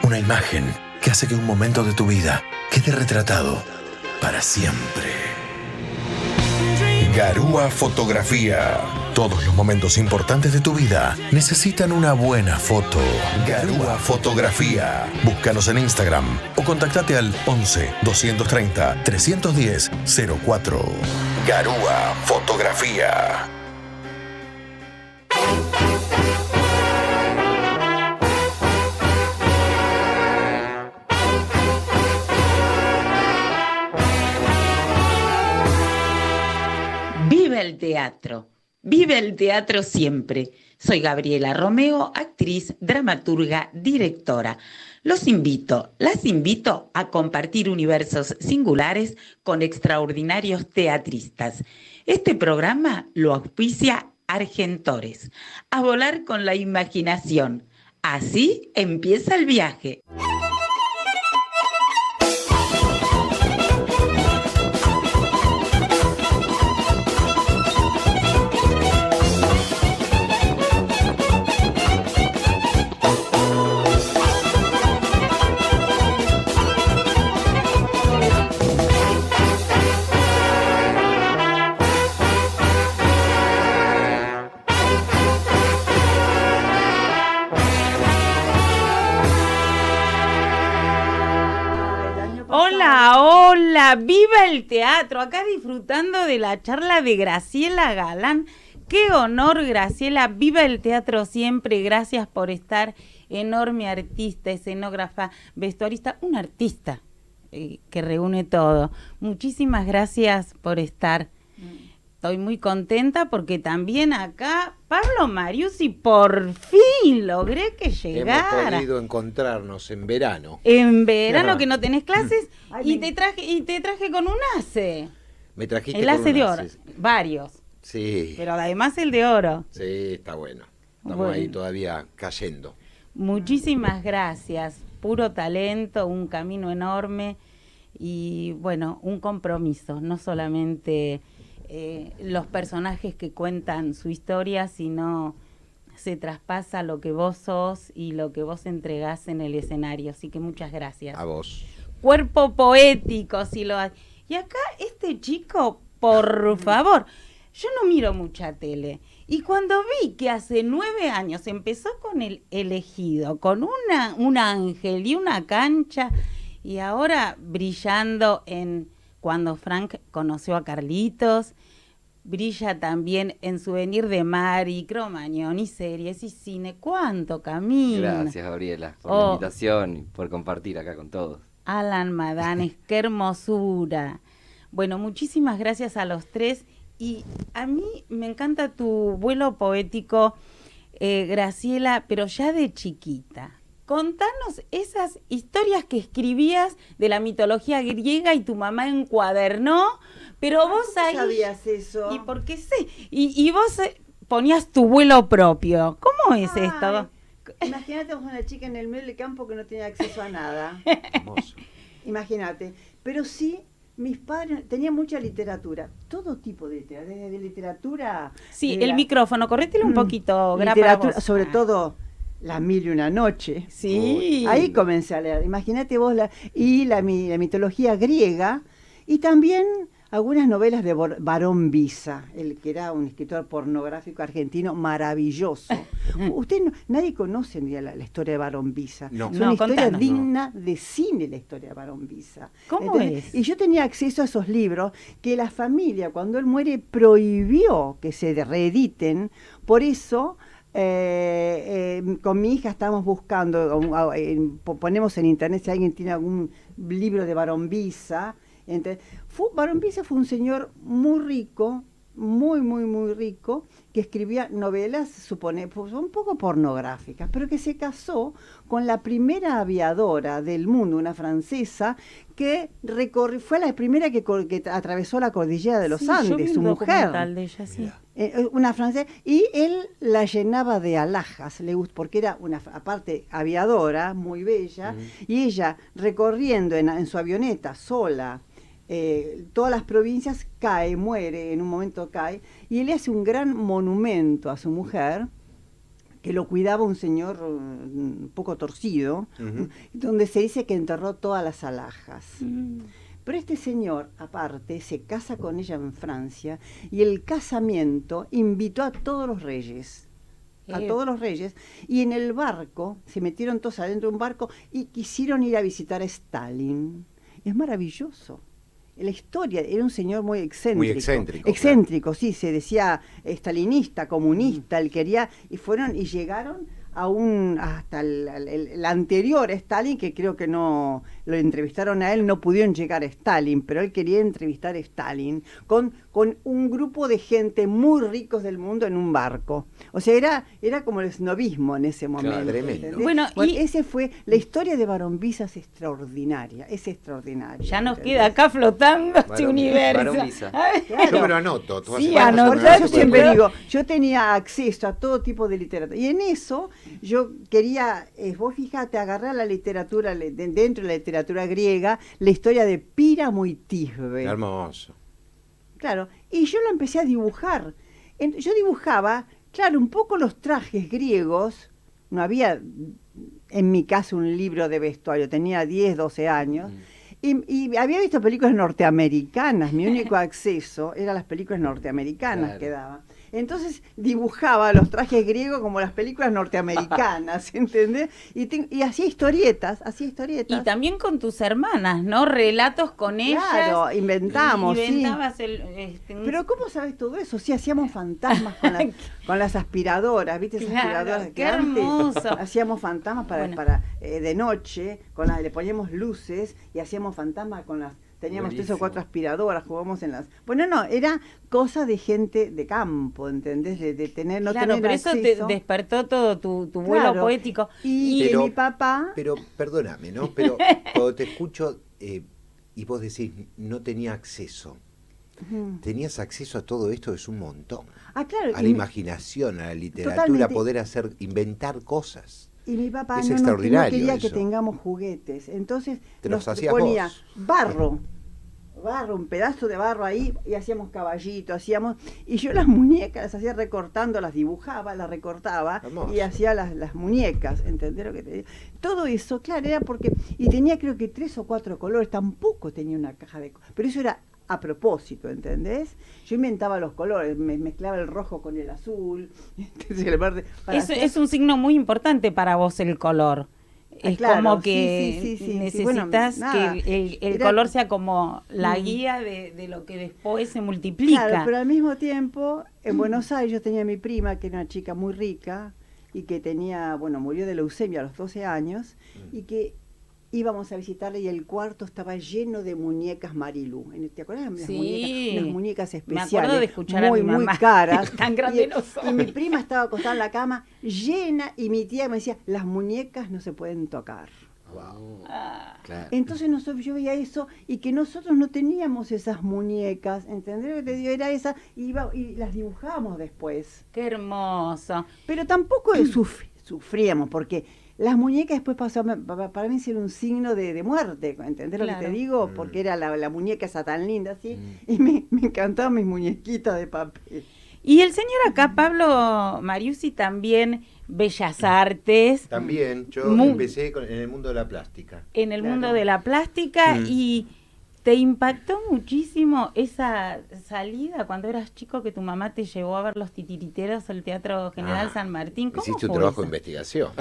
Una imagen que hace que un momento de tu vida quede retratado para siempre. Garúa Fotografía. Todos los momentos importantes de tu vida necesitan una buena foto. Garúa Fotografía. Búscanos en Instagram o contactate al 11 230 310 04. Garúa Fotografía. ¡Viva el teatro! ¡Viva el teatro siempre! Soy Gabriela Romeo, actriz, dramaturga, directora. Las invito a compartir universos singulares con extraordinarios teatristas. Este programa lo auspicia Argentores. A volar con la imaginación. Así empieza el viaje. Hola, viva el teatro, acá disfrutando de la charla de Graciela Galán. Qué honor, Graciela, viva el teatro siempre, gracias por estar, enorme artista, escenógrafa, vestuarista, un artista que reúne todo. Muchísimas gracias por estar. Estoy muy contenta porque también acá Pablo Mariusi por fin logré que llegara. Hemos podido encontrarnos en verano. En verano que no tenés clases y te traje con un ACE. Me trajiste el con ACE un de ACE. oro, varios. Sí. Pero además el de oro. Sí, está bueno. Estamos Bueno. ahí todavía cayendo. Muchísimas gracias. Puro talento, un camino enorme y bueno, un compromiso, no solamente los personajes que cuentan su historia, sino se traspasa lo que vos sos y lo que vos entregás en el escenario. Así que muchas gracias. A vos. Cuerpo poético, si lo haces. Y acá este chico, por favor, yo no miro mucha tele. Y cuando vi que hace 9 años empezó con El Elegido, con un ángel y una cancha, y ahora brillando en Cuando Frank conoció a Carlitos, brilla también en Souvenir de Mari, Cromañón y series y cine. ¿Cuánto camino? Gracias, Gabriela, por la invitación y por compartir acá con todos. Alan Madanes, qué hermosura. Bueno, muchísimas gracias a los tres. Y a mí me encanta tu vuelo poético, Graciela, pero ya de chiquita. Contanos esas historias que escribías de la mitología griega y tu mamá encuadernó, pero vos ahí... ¿Sabías eso? ¿Y por qué sé? Y vos ponías tu vuelo propio. ¿Cómo es esto? Imagínate una chica en el medio del campo que no tenía acceso a nada. Hermoso. Imagínate. Pero sí, mis padres tenían mucha literatura, todo tipo de literatura, desde literatura... Sí, el micrófono, corrételo un poquito, literatura, sobre todo La Mil y una Noche. Sí. Ahí comencé a leer. Imagínate vos la mitología griega y también algunas novelas de Barón Visa, el que era un escritor pornográfico argentino maravilloso. Nadie conoce ni la historia de Barón Visa. No. Es una No, historia contanos. digna de cine, la historia de Barón Visa. ¿Cómo es? Y yo tenía acceso a esos libros que la familia, cuando él muere, prohibió que se reediten. Por eso... con mi hija estamos buscando, ponemos en internet si alguien tiene algún libro de Barón Visa. Barón Visa fue un señor muy rico, muy rico, que escribía novelas, un poco pornográficas, pero que se casó con la primera aviadora del mundo, una francesa, que fue la primera que atravesó la cordillera de los Andes, su mujer. De ella, sí. Una francesa, y él la llenaba de alhajas, porque era una, aparte, aviadora, muy bella, y ella recorriendo en su avioneta sola, todas las provincias, muere, en un momento cae, y él le hace un gran monumento a su mujer, que lo cuidaba un señor un poco torcido, donde se dice que enterró todas las alhajas. Pero este señor, aparte, se casa con ella en Francia y el casamiento invitó a todos los reyes. A todos los reyes. Y en el barco, se metieron todos adentro de un barco y quisieron ir a visitar a Stalin. Es maravilloso. La historia, era un señor muy excéntrico. Muy excéntrico. Excéntrico, claro. Sí, se decía stalinista, comunista, él quería, y fueron y llegaron hasta el anterior Stalin, que creo que no lo entrevistaron a él, no pudieron llegar a Stalin, pero él quería entrevistar a Stalin con un grupo de gente muy ricos del mundo en un barco. O sea, era como el snobismo en ese momento. Claro, tremendo. Bueno, ese fue, la historia de Barón Visa es extraordinaria, Ya nos queda acá flotando este universo. Barón Visa. Claro. Yo me lo anoto. Sí, Yo siempre digo, yo tenía acceso a todo tipo de literatura. Y en eso yo quería, vos fíjate, agarrar la literatura, dentro de la literatura griega, la historia de Píramo y Tisbe. Hermoso. Claro, y yo lo empecé a dibujar. Yo dibujaba, claro, un poco los trajes griegos. No había, en mi caso, un libro de vestuario. Tenía 10, 12 años. Y había visto películas norteamericanas. Mi único acceso era las películas norteamericanas, claro, que daban. Entonces dibujaba los trajes griegos como las películas norteamericanas, ¿entendés? Y hacía historietas. Y también con tus hermanas, ¿no? Relatos con ellas. Claro, inventamos, inventabas Pero ¿cómo sabes todo eso? Sí, hacíamos fantasmas con las aspiradoras, ¿viste? Esas aspiradoras qué hermoso. Hacíamos fantasmas para de noche, le poníamos luces y hacíamos fantasmas con las... Teníamos Buenísimo. 3 o 4 aspiradoras, jugábamos en las... Bueno, no, era cosa de gente de campo, ¿entendés? De tener, no claro, tener pero acceso. eso te despertó todo tu vuelo poético. Y mi papá... Pero, perdóname, ¿no? Pero cuando te escucho y vos decís, no tenía acceso. Tenías acceso a todo esto, es un montón. Claro. A la imaginación, a la literatura, Totalmente. poder inventar cosas. Y mi papá Es no extraordinario quería eso. que tengamos juguetes. Entonces Te los nos hacías ponía vos. barro, un pedazo de barro ahí, y hacíamos caballitos, y yo las muñecas las hacía recortando, las dibujaba, las recortaba, Hermoso. y hacía las muñecas, ¿entendés lo que te digo? Todo eso, claro, era porque, y tenía creo que 3 o 4 colores, tampoco tenía una caja de... Pero eso era a propósito, ¿entendés? Yo inventaba los colores, mezclaba el rojo con el azul, el verde. Es un signo muy importante para vos el color. Es claro, como que sí. necesitas Bueno, que el color sea como la guía de lo que después se multiplica. Claro, pero al mismo tiempo, en Buenos Aires yo tenía a mi prima, que era una chica muy rica, y que murió de leucemia a los 12 años, y que íbamos a visitarle y el cuarto estaba lleno de muñecas Marilú. ¿Te acuerdas de las muñecas? Unas muñecas especiales. Me acuerdo de escuchar muy, a mi mamá. muy caras. Tan grande no soy. Y mi prima estaba acostada en la cama llena y mi tía me decía, las muñecas no se pueden tocar. Wow. Claro. Entonces yo veía eso y que nosotros no teníamos esas muñecas, ¿entendés lo que te digo? Era esa, y las dibujábamos después. Qué hermoso. Pero tampoco sufríamos, porque las muñecas después pasaban, para mí era un signo de muerte, ¿entendés lo que te digo? Porque era la muñeca esa tan linda así, y me encantaban mis muñequitas de papel. Y el señor acá, Pablo Mariusi, también Bellas Artes. También, yo empecé en el mundo de la plástica. En el mundo de la plástica, y ¿te impactó muchísimo esa salida cuando eras chico que tu mamá te llevó a ver Los Titiriteros al Teatro General San Martín? ¿Cómo Hiciste un fue trabajo eso? de investigación.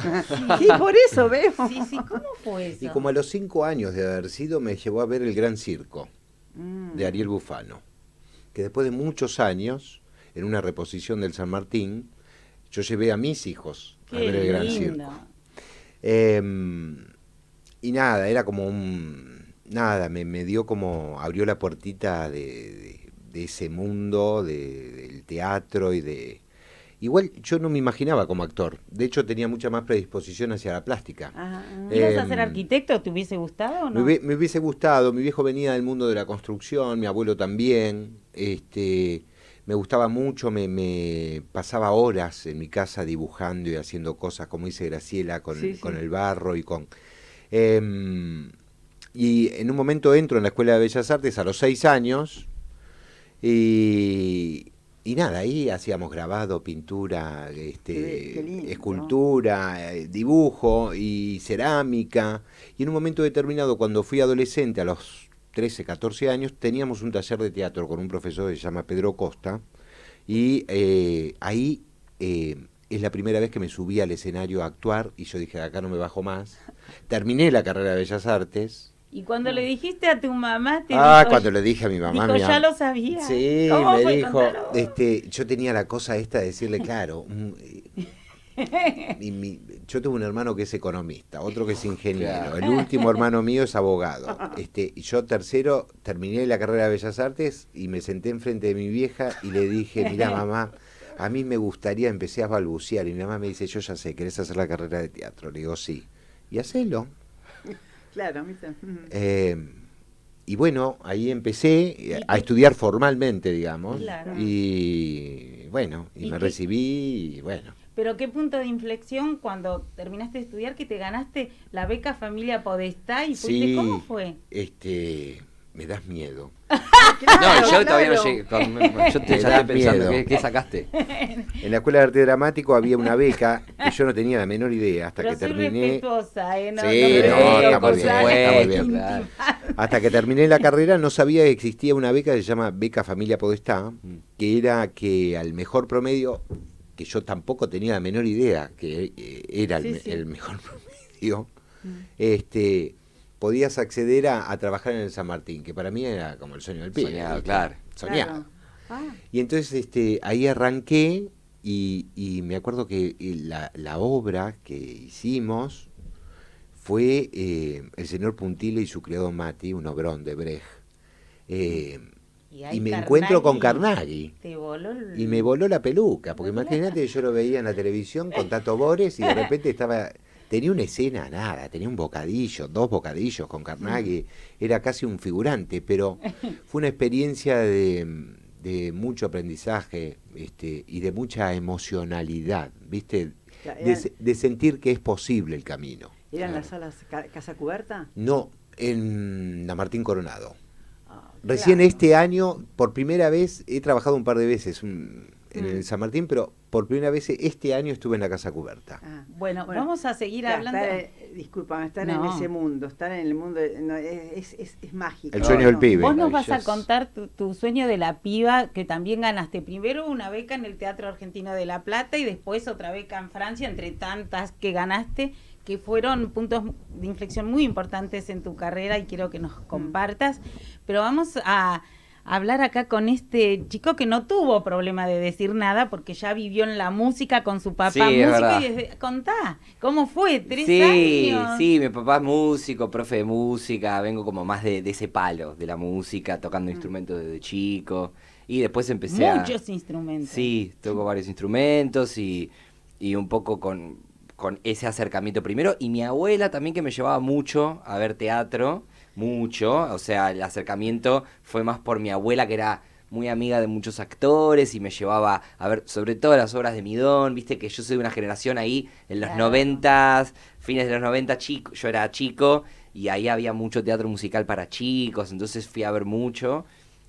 Sí, por eso veo. Sí, ¿cómo fue eso? Y como a los 5 años de haber sido, me llevó a ver El Gran Circo, de Ariel Bufano, que después de muchos años, en una reposición del San Martín, yo llevé a mis hijos a ver El Gran Circo. Y nada, era como me dio como, abrió la puertita de ese mundo, del teatro y de... Igual yo no me imaginaba como actor, de hecho tenía mucha más predisposición hacia la plástica. ¿Ibas a ser arquitecto? ¿Te hubiese gustado o no? Me hubiese gustado, mi viejo venía del mundo de la construcción, mi abuelo también, me gustaba mucho, me pasaba horas en mi casa dibujando y haciendo cosas, como dice Graciela, con el barro y con... y en un momento entro en la Escuela de Bellas Artes a los 6 años y y nada, ahí hacíamos grabado, pintura, Qué lindo, escultura, dibujo y cerámica. Y en un momento determinado, cuando fui adolescente, a los 13, 14 años, teníamos un taller de teatro con un profesor que se llama Pedro Costa. Y ahí es la primera vez que me subí al escenario a actuar y yo dije, acá no me bajo más. Terminé la carrera de Bellas Artes. Y cuando le dijiste a tu mamá, Cuando le dije a mi mamá. Dijo, ya lo sabía. Sí, ¿Cómo me fue? dijo, Contalo. yo tenía la cosa esta de decirle, claro, yo tengo un hermano que es economista, otro que es ingeniero, Claro. el último hermano mío es abogado. Y yo tercero terminé la carrera de Bellas Artes y me senté enfrente de mi vieja y le dije, mira mamá, a mí me gustaría, empecé a balbucear y mi mamá me dice, yo ya sé, ¿querés hacer la carrera de teatro? Le digo, sí. Y hacelo. Claro, ¿viste? Y bueno, ahí empecé a estudiar formalmente, digamos. Claro. Y bueno, y me recibí y bueno. Pero qué punto de inflexión cuando terminaste de estudiar que te ganaste la beca Familia Podestá y fuiste, Sí, ¿cómo fue? me das miedo. No, yo todavía no claro. llegué. Yo Me ya da estoy pensando, miedo. ¿qué sacaste? En la Escuela de Arte Dramático había una beca que yo no tenía la menor idea hasta Pero que soy terminé. respetuosa, ¿eh? No, Sí, me no, meto está con muy bien, cosas está muy bien. íntimas. Hasta que terminé la carrera no sabía que existía una beca que se llama Beca Familia Podestá, que era que al mejor promedio, que yo tampoco tenía la menor idea que era Sí, sí. el mejor promedio, podías acceder a trabajar en el San Martín, que para mí era como el sueño del pibe. Soñado, ¿viste? claro. Soñado. Claro. Ah, Y entonces ahí arranqué y me acuerdo que la obra que hicimos fue El señor Puntile y su criado Mati, un obrón de Brecht. ahí Y me encuentro con Carnaghi Carnaghi. te voló el... Y me voló la peluca, porque imagínate que yo lo veía en la televisión con Tato Bores y de repente tenía una escena, nada, tenía un bocadillo, 2 bocadillos con Carnaghi, era casi un figurante, pero fue una experiencia de mucho aprendizaje y de mucha emocionalidad, ¿viste? Claro, De sentir que es posible el camino. ¿Eran las salas Casa Cubierta? No, en la Martín Coronado. Ah, Recién claro. este año, por primera vez, he trabajado un par de veces en el San Martín, pero por primera vez este año estuve en la Casa Cubierta. Ah, Bueno, vamos a seguir hablando... Disculpame, estar No. en ese mundo, estar en el mundo es mágico. El sueño del ¿no? pibe. Vos nos vas a Maravilloso. contar tu sueño de la piba, que también ganaste primero una beca en el Teatro Argentino de La Plata y después otra beca en Francia, entre tantas que ganaste, que fueron puntos de inflexión muy importantes en tu carrera y quiero que nos compartas. Pero vamos a hablar acá con este chico que no tuvo problema de decir nada porque ya vivió en la música con su papá Sí, es músico verdad. y contá, ¿cómo fue? 3 Sí, años. sí, mi papá es músico, profe de música, vengo como más de ese palo, de la música, tocando instrumentos desde chico. Y después empecé Muchos instrumentos. Sí, toco varios instrumentos y un poco con ese acercamiento primero. Y mi abuela también que me llevaba mucho a ver teatro, mucho. O sea, el acercamiento fue más por mi abuela que era muy amiga de muchos actores y me llevaba a ver sobre todo las obras de Midón. Viste que yo soy de una generación ahí en los Claro. 90s, fines de los 90, yo era chico y ahí había mucho teatro musical para chicos, entonces fui a ver mucho.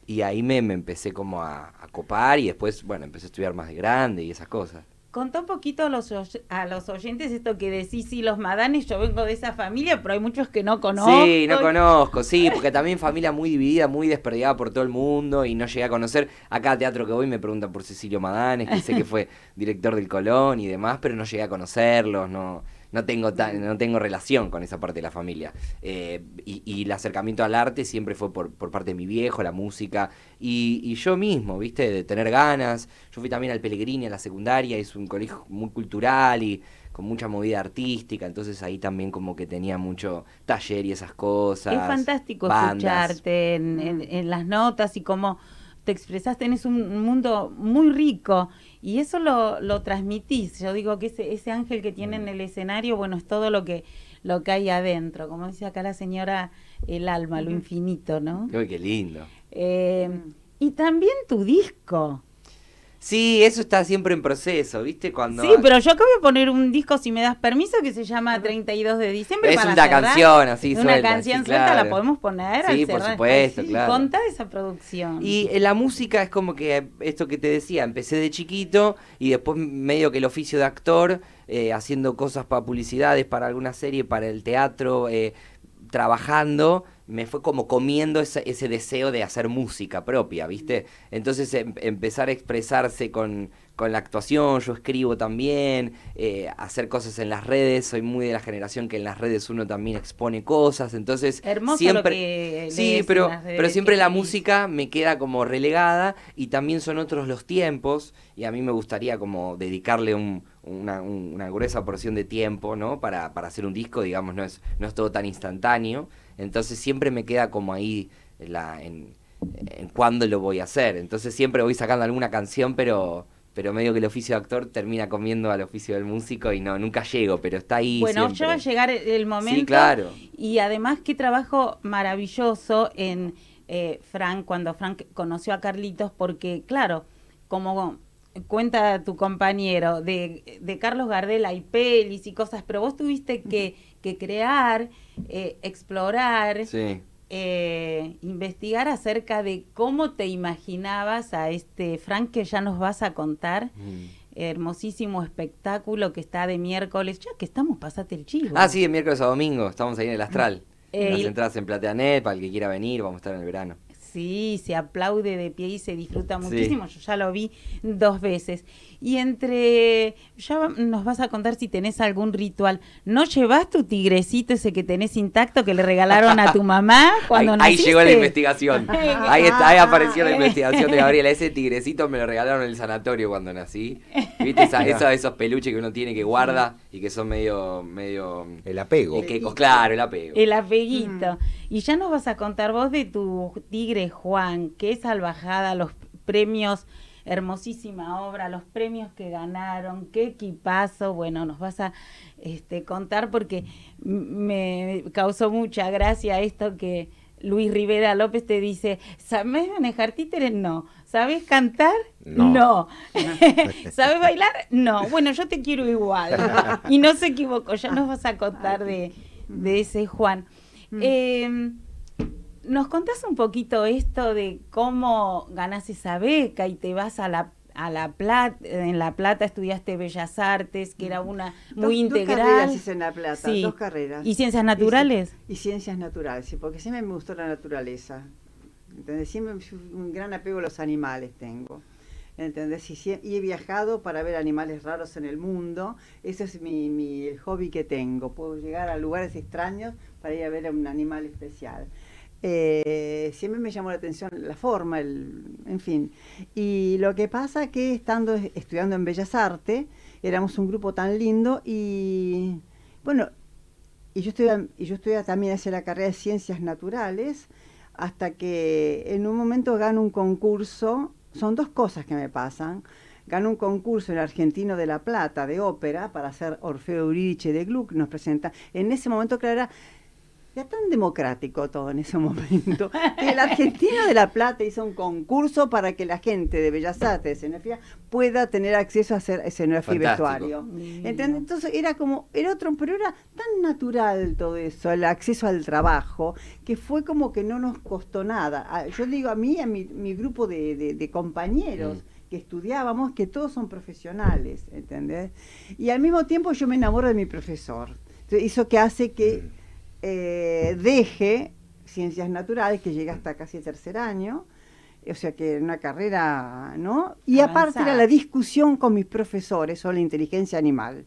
Y ahí me empecé como a copar y después, bueno, empecé a estudiar más de grande y esas cosas. Contá un poquito a los oyentes esto que decís, sí, los Madanes, yo vengo de esa familia, pero hay muchos que no conozco. Sí, no conozco, sí, porque también familia muy dividida, muy desperdigada por todo el mundo y no llegué a conocer. Acá al teatro que voy me preguntan por Cecilio Madanes, que sé que fue director del Colón y demás, pero no llegué a conocerlos, no tengo relación con esa parte de la familia. Y el acercamiento al arte siempre fue por parte de mi viejo, la música, y yo mismo, ¿viste? De tener ganas. Yo fui también al Pellegrini, a la secundaria, es un colegio muy cultural y con mucha movida artística, entonces ahí también como que tenía mucho taller y esas cosas. Es fantástico bandas. escucharte en las notas y cómo te expresaste, tenés un mundo muy rico y eso lo transmitís. Yo digo que ese ángel que tiene en el escenario, bueno, es todo lo que hay adentro, como dice acá la señora, el alma, lo infinito, ¿no? Uy, qué lindo. Y también tu disco. Sí, eso está siempre en proceso, ¿viste? Cuando Sí, pero yo acá voy a poner un disco, si me das permiso, que se llama 32 de diciembre. es para una cerrar. canción así Una suelta. canción sí, suelta, claro. la podemos poner. Sí, al por cerrar. supuesto, Ay, sí, claro. Contá de esa producción. Y la música es como que, esto que te decía, empecé de chiquito y después medio que el oficio de actor, haciendo cosas para publicidades, para alguna serie, para el teatro, trabajando, me fue como comiendo ese deseo de hacer música propia, ¿viste? Entonces empezar a expresarse con la actuación, yo escribo también, hacer cosas en las redes, soy muy de la generación que en las redes uno también expone cosas, entonces Hermoso siempre... lo que Sí, lees en pero las redes, siempre que la lees. música me queda como relegada y también son otros los tiempos y a mí me gustaría como dedicarle una gruesa porción de tiempo, ¿no? Para hacer un disco, digamos, no es todo tan instantáneo, entonces siempre me queda como ahí en cuándo lo voy a hacer, entonces siempre voy sacando alguna canción, pero medio que el oficio de actor termina comiendo al oficio del músico y nunca llego, pero está ahí Bueno, siempre. ya va a llegar el momento. Sí, claro. Y además, qué trabajo maravilloso en Frank, cuando Frank conoció a Carlitos, porque, claro, como cuenta tu compañero, de Carlos Gardel hay pelis y cosas, pero vos tuviste que crear, explorar, Sí. investigar acerca de cómo te imaginabas a este Frank que ya nos vas a contar. Hermosísimo espectáculo que está de miércoles. Ya que estamos, pasate el chivo. Ah, sí, de miércoles a domingo, estamos ahí en el Astral. Las y- entradas en Plateanet, para el que quiera venir, vamos a estar en el verano. Sí, se aplaude de pie y se disfruta Sí. muchísimo. Yo ya lo vi 2 veces. Y ya nos vas a contar si tenés algún ritual. ¿No llevas tu tigrecito ese que tenés intacto que le regalaron a tu mamá cuando ahí naciste? llegó la investigación. Ahí apareció la Ah. investigación de Gabriela. Ese tigrecito me lo regalaron en el sanatorio cuando nací. ¿Viste esos peluches que uno tiene que guarda y que son medio El apego. claro, el apego. El apeguito. Y ya nos vas a contar vos de tu tigre Juan, qué salvajada, los premios, hermosísima obra, los premios que ganaron, qué equipazo. Bueno, nos vas a contar porque me causó mucha gracia esto que Luis Rivera López te dice, ¿sabés manejar títeres? No. ¿Sabés cantar? No. ¿Sabés bailar? No. Bueno, yo te quiero igual. Y no se equivocó, ya nos vas a contar de ese Juan. ¿Nos contás un poquito esto de cómo ganás esa beca y te vas a La Plata? En La Plata estudiaste Bellas Artes, que era una muy integral. 2 carreras hice en La Plata, Sí. 2 carreras. ¿Y ciencias naturales? Y ciencias naturales, sí, porque siempre me gustó la naturaleza. ¿Entendés? Siempre un gran apego a los animales tengo. ¿Entendés? Y he viajado para ver animales raros en el mundo. Ese es el hobby que tengo. Puedo llegar a lugares extraños para ir a ver a un animal especial. Siempre me llamó la atención la forma, en fin. Y lo que pasa que estudiando en Bellas Artes, éramos un grupo tan lindo y bueno, y yo estudiaba también hacia la carrera de Ciencias Naturales, hasta que en un momento gano un concurso. Son 2 cosas que me pasan. Gano un concurso en el Argentino de La Plata de ópera para hacer Orfeo Eurídice de Gluck, nos presenta. En ese momento, claro, era tan democrático todo en ese momento, que el Argentino de La Plata hizo un concurso para que la gente de Bellas Artes, de escenografía, pueda tener acceso a hacer escenografía y vestuario. ¿Entendés? Entonces era pero era tan natural todo eso, el acceso al trabajo, que fue como que no nos costó nada. Yo digo a mi grupo de compañeros que estudiábamos, que todos son profesionales, ¿entendés? Y al mismo tiempo yo me enamoro de mi profesor. Entonces, eso que hace que deje Ciencias Naturales, que llega hasta casi el 3er año, o sea que era una carrera, ¿no? Y aparte era la discusión con mis profesores sobre la inteligencia animal.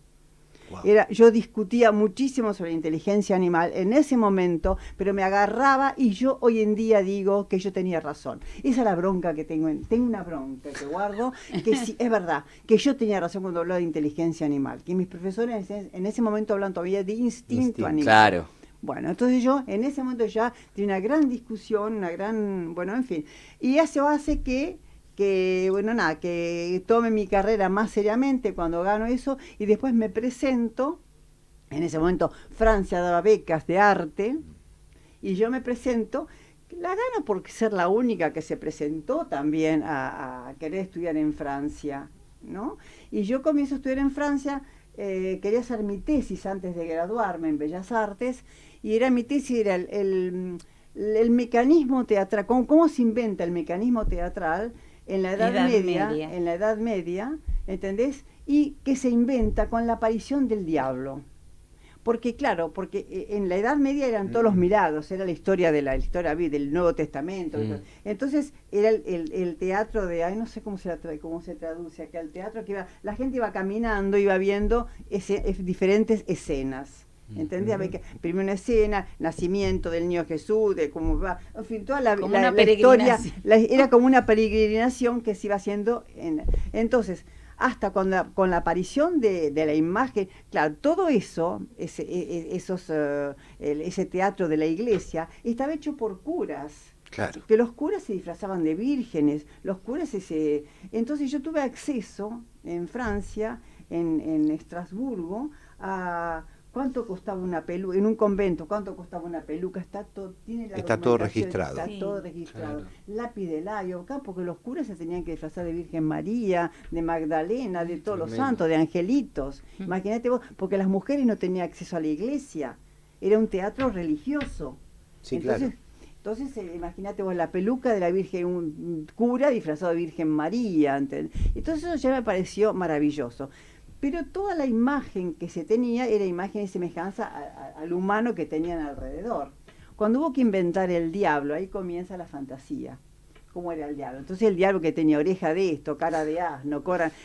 Wow. Yo discutía muchísimo sobre la inteligencia animal en ese momento, pero me agarraba y yo hoy en día digo que yo tenía razón. Esa es la bronca que tengo. Tengo una bronca que guardo, que sí, es verdad, que yo tenía razón cuando hablaba de inteligencia animal, que mis profesores en ese momento hablan todavía de instinto animal. Claro. Bueno, entonces yo en ese momento ya tenía una gran discusión, bueno, en fin. Y eso hace que tome mi carrera más seriamente cuando gano eso y después me presento. En ese momento Francia daba becas de arte y yo me presento La gana por ser la única que se presentó también a querer estudiar en Francia, ¿no? Y yo comienzo a estudiar en Francia, quería hacer mi tesis antes de graduarme en Bellas Artes, y mi tesis era el mecanismo teatral, cómo se inventa el mecanismo teatral en la Edad Media, en la Edad Media, ¿entendés? Y que se inventa con la aparición del diablo. Porque claro, porque en la Edad Media eran todos los milagros, era la historia del Nuevo Testamento. Entonces era el teatro de, no sé cómo se traduce acá, el teatro que la gente iba caminando, iba viendo diferentes escenas. ¿Entendés? Primero una escena, nacimiento del niño Jesús, de cómo va, en fin, toda la historia, era como una peregrinación que se iba haciendo. Entonces, hasta con la aparición de la imagen, claro, todo eso, ese teatro de la iglesia, estaba hecho por curas. Claro. Que los curas se disfrazaban de vírgenes, los curas entonces yo tuve acceso en Francia, en Estrasburgo, a cuánto costaba una peluca, en un convento, cuánto costaba una peluca, está todo registrado. Está todo registrado. Claro. Lápiz de labio, acá, porque los curas se tenían que disfrazar de Virgen María, de Magdalena, de todos los santos, de angelitos. Imagínate vos, porque las mujeres no tenían acceso a la iglesia, era un teatro religioso. Sí, entonces, claro. Entonces, imagínate vos la peluca de la Virgen, un cura disfrazado de Virgen María. Entonces eso ya me pareció maravilloso. Pero toda la imagen que se tenía era imagen y semejanza al humano que tenían alrededor. Cuando hubo que inventar el diablo, ahí comienza la fantasía. ¿Cómo era el diablo? Entonces el diablo que tenía oreja de esto, cara de asno,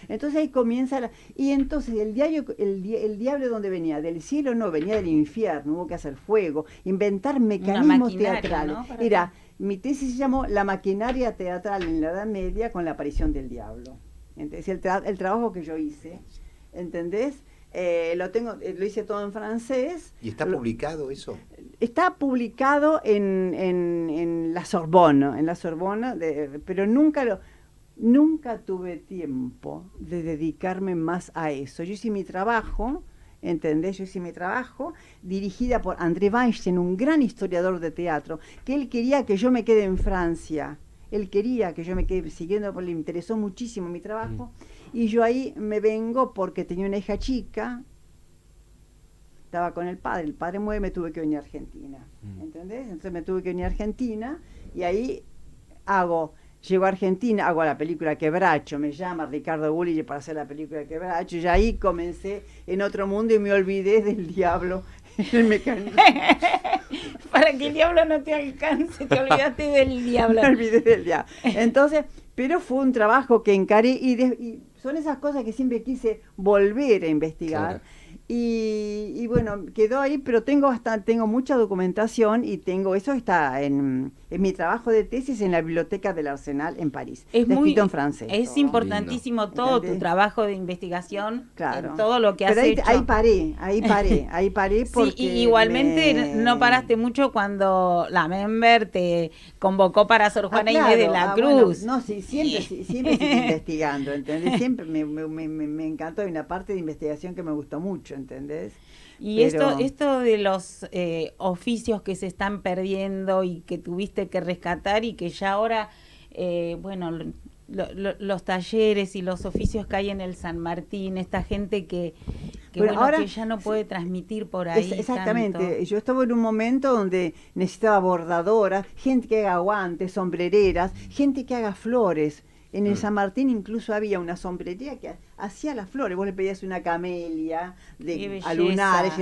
entonces ahí comienza y entonces el diablo ¿dónde venía? ¿Del cielo? No, venía del infierno, hubo que hacer fuego, inventar mecanismos teatrales. ¿No? Mi tesis se llamó La maquinaria teatral en la Edad Media con la aparición del diablo. Entonces el trabajo que yo hice, ¿entendés? Lo hice todo en francés. ¿Y está publicado eso? Está publicado en la Sorbona, pero nunca tuve tiempo de dedicarme más a eso. Yo hice mi trabajo, ¿entendés? Yo hice mi trabajo dirigida por André Weinstein, un gran historiador de teatro, que él quería que yo me quede en Francia. Él quería que yo me quede siguiendo, porque le interesó muchísimo mi trabajo. Y yo ahí me vengo porque tenía una hija chica, estaba con el padre muere, me tuve que venir a Argentina, ¿entendés? Entonces me tuve que venir a Argentina y ahí llego a Argentina, hago la película Quebracho, me llama Ricardo Bulli para hacer la película Quebracho, y ahí comencé en otro mundo y me olvidé del diablo, el mecanismo. Para que el diablo no te alcance, te olvidaste del diablo. Me olvidé del diablo. Entonces, pero fue un trabajo que encaré y son esas cosas que siempre quise volver a investigar. Claro. Y bueno, quedó ahí, pero tengo mucha documentación y eso está en mi trabajo de tesis en la biblioteca del Arsenal en París. Escrito en francés. Es todo importantísimo todo tu trabajo de investigación, claro. En todo lo que has hecho. Ahí paré porque sí, y igualmente no paraste mucho cuando la Member te convocó para Sor Juana Inés de la Cruz. Bueno, no, sí, siempre sigo investigando, ¿entendés? Siempre me encantó, hay una parte de investigación que me gustó mucho, ¿entendés? Y esto de los oficios que se están perdiendo y que tuviste que rescatar y que ya ahora, los talleres y los oficios que hay en el San Martín, esta gente que ahora, que ya no puede transmitir por ahí. Exactamente, tanto. Yo estaba en un momento donde necesitaba bordadoras, gente que haga guantes, sombrereras, gente que haga flores. En el San Martín incluso había una sombrería que hacía las flores. Vos le pedías una camelia a lunares,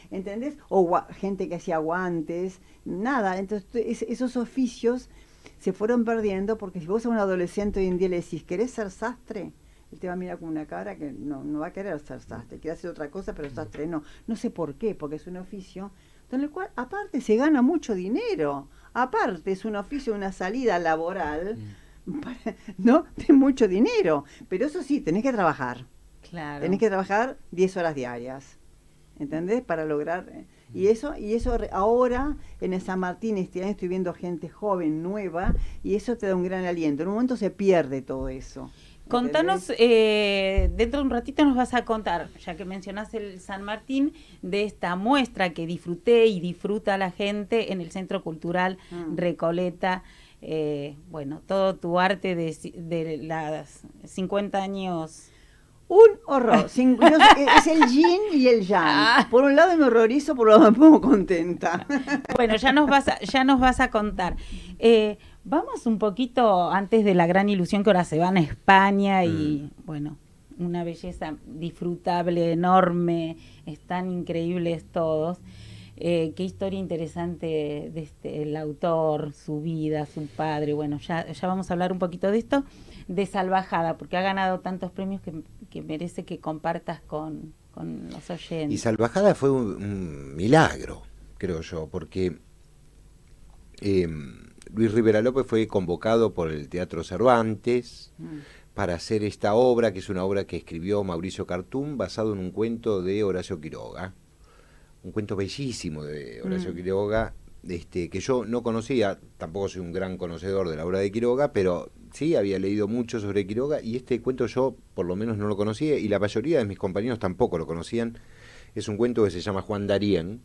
¿entendés? O gente que hacía guantes, nada. Entonces esos oficios se fueron perdiendo porque si vos a un adolescente hoy en día le decís, ¿querés ser sastre? Él te va a mirar con una cara que no va a querer ser sastre, quiere hacer otra cosa, pero sastre no. No sé por qué, porque es un oficio en el cual aparte se gana mucho dinero. Aparte es un oficio, una salida laboral, ¿no? De mucho dinero. Pero eso sí, tenés que trabajar. Claro. Tenés que trabajar 10 horas diarias. ¿Entendés? Para lograr. Y eso ahora en el San Martín este año estoy viendo gente joven, nueva, y eso te da un gran aliento. En un momento se pierde todo eso. Contanos, dentro de un ratito nos vas a contar, ya que mencionás el San Martín, de esta muestra que disfruté y disfruta la gente en el Centro Cultural Recoleta. Bueno, todo tu arte de las 50 años. Un horror. Es el yin y el yang. Por un lado me horrorizo, por otro lado me pongo contenta. Bueno, ya nos vas a contar. Vamos un poquito antes de la gran ilusión que ahora se van a España y, bueno, una belleza disfrutable, enorme, están increíbles todos. Qué historia interesante de el autor, su vida, su padre. Bueno, ya vamos a hablar un poquito de esto, de Salvajada, porque ha ganado tantos premios que merece que compartas con los oyentes. Y Salvajada fue un milagro, creo yo, porque Luis Rivera López fue convocado por el Teatro Cervantes para hacer esta obra, que es una obra que escribió Mauricio Cartún, basado en un cuento de Horacio Quiroga. Un cuento bellísimo de Horacio Quiroga, que yo no conocía, tampoco soy un gran conocedor de la obra de Quiroga, pero sí había leído mucho sobre Quiroga, y este cuento yo por lo menos no lo conocía, y la mayoría de mis compañeros tampoco lo conocían. Es un cuento que se llama Juan Darien,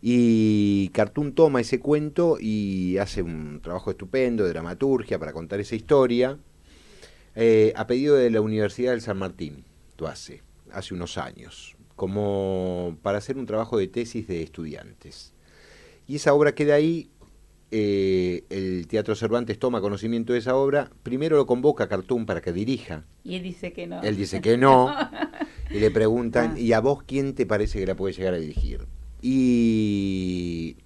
y Cartún toma ese cuento y hace un trabajo estupendo de dramaturgia para contar esa historia, a pedido de la Universidad del San Martín, hace unos años, como para hacer un trabajo de tesis de estudiantes. Y esa obra queda ahí, el Teatro Cervantes toma conocimiento de esa obra, primero lo convoca a Cartún para que dirija. Y él dice que no. Él dice que no, y le preguntan, ¿y a vos quién te parece que la puede llegar a dirigir? Y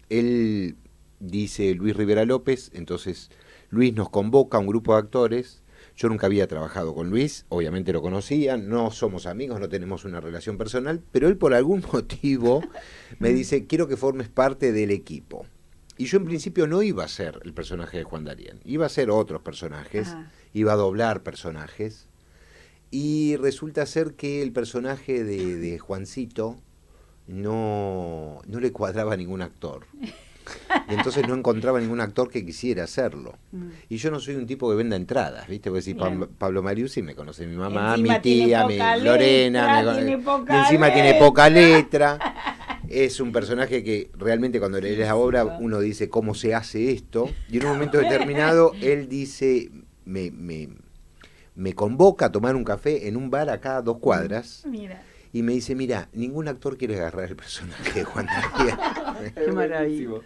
él dice Luis Rivera López, entonces Luis nos convoca a un grupo de actores. Yo nunca había trabajado con Luis, obviamente lo conocía, no somos amigos, no tenemos una relación personal, pero él por algún motivo me dice, quiero que formes parte del equipo. Y yo en principio no iba a ser el personaje de Juan Darien, iba a ser otros personajes, iba a doblar personajes, y resulta ser que el personaje de Juancito no le cuadraba a ningún actor. Y entonces no encontraba ningún actor que quisiera hacerlo. Y yo no soy un tipo que venda entradas, ¿viste? Porque si Pablo Mariucci me conoce mi mamá, encima mi tía, mi Lorena, y encima tiene poca letra. Es un personaje que realmente cuando lees la obra uno dice cómo se hace esto. Y en un momento determinado él dice, me convoca a tomar un café en un bar acá a 2 cuadras. Mira. Y me dice, mira, ningún actor quiere agarrar el personaje de Juan Darien. Qué maravilla.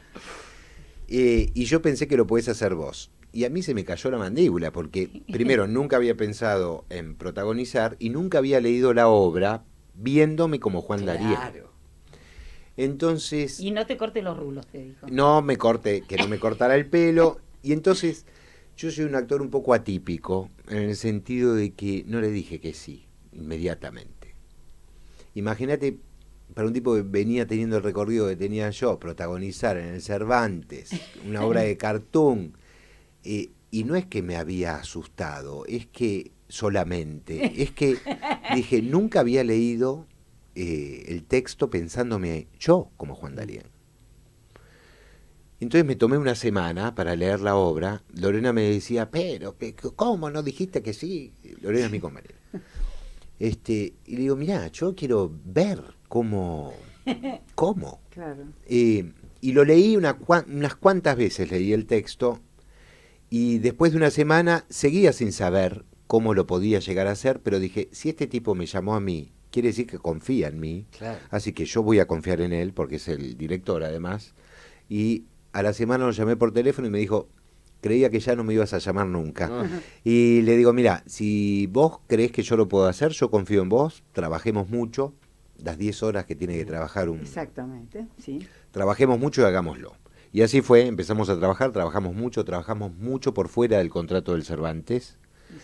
Y yo pensé que lo podés hacer vos. Y a mí se me cayó la mandíbula, porque primero nunca había pensado en protagonizar y nunca había leído la obra viéndome como Juan Darien. Entonces... Y no te cortes los rulos, te dijo. No me corte, que no me cortara el pelo. Y entonces yo soy un actor un poco atípico, en el sentido de que no le dije que sí, inmediatamente. Imagínate, para un tipo que venía teniendo el recorrido que tenía yo, protagonizar en el Cervantes, una obra de Cartún, y no es que me había asustado, es que solamente, es que dije, nunca había leído el texto pensándome yo como Juan Darien. Entonces me tomé una semana para leer la obra. Lorena me decía, pero, ¿cómo no dijiste que sí? Lorena es mi compañera. Y le digo, mirá, yo quiero ver cómo. Claro. Y lo leí unas cuantas veces, leí el texto, y después de una semana seguía sin saber cómo lo podía llegar a hacer, pero dije, si este tipo me llamó a mí, quiere decir que confía en mí, Claro. así que yo voy a confiar en él, porque es el director además, y a la semana lo llamé por teléfono y me dijo, creía que ya no me ibas a llamar nunca. Y le digo, mira, si vos crees que yo lo puedo hacer, yo confío en vos, trabajemos mucho, las 10 horas que tiene que trabajar un... Exactamente, sí. Trabajemos mucho y hagámoslo. Y así fue, empezamos a trabajar, trabajamos mucho por fuera del contrato del Cervantes.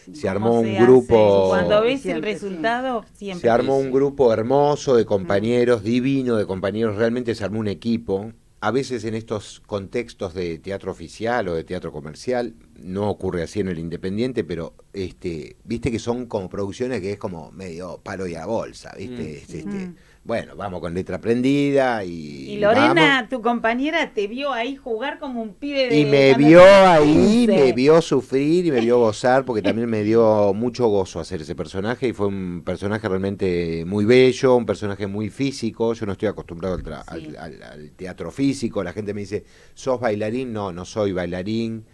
Sí. Se armó un se grupo... hace? Cuando ves el Siempre, resultado, siempre. Se armó un grupo hermoso de compañeros, divino de compañeros, realmente se armó un equipo. A veces en estos contextos de teatro oficial o de teatro comercial, no ocurre así en el independiente, pero viste que son como producciones que es como medio palo y a bolsa, ¿viste? bueno, vamos con letra prendida y Y Lorena, vamos. tu compañera, te vio ahí jugar como un pibe de... Y me cuando vio tenía ahí, 15. me vio sufrir y me vio gozar, porque también me dio mucho gozo hacer ese personaje, y fue un personaje realmente muy bello, un personaje muy físico. Yo no estoy acostumbrado Sí. al teatro físico. La gente me dice, ¿sos bailarín? No, no soy bailarín.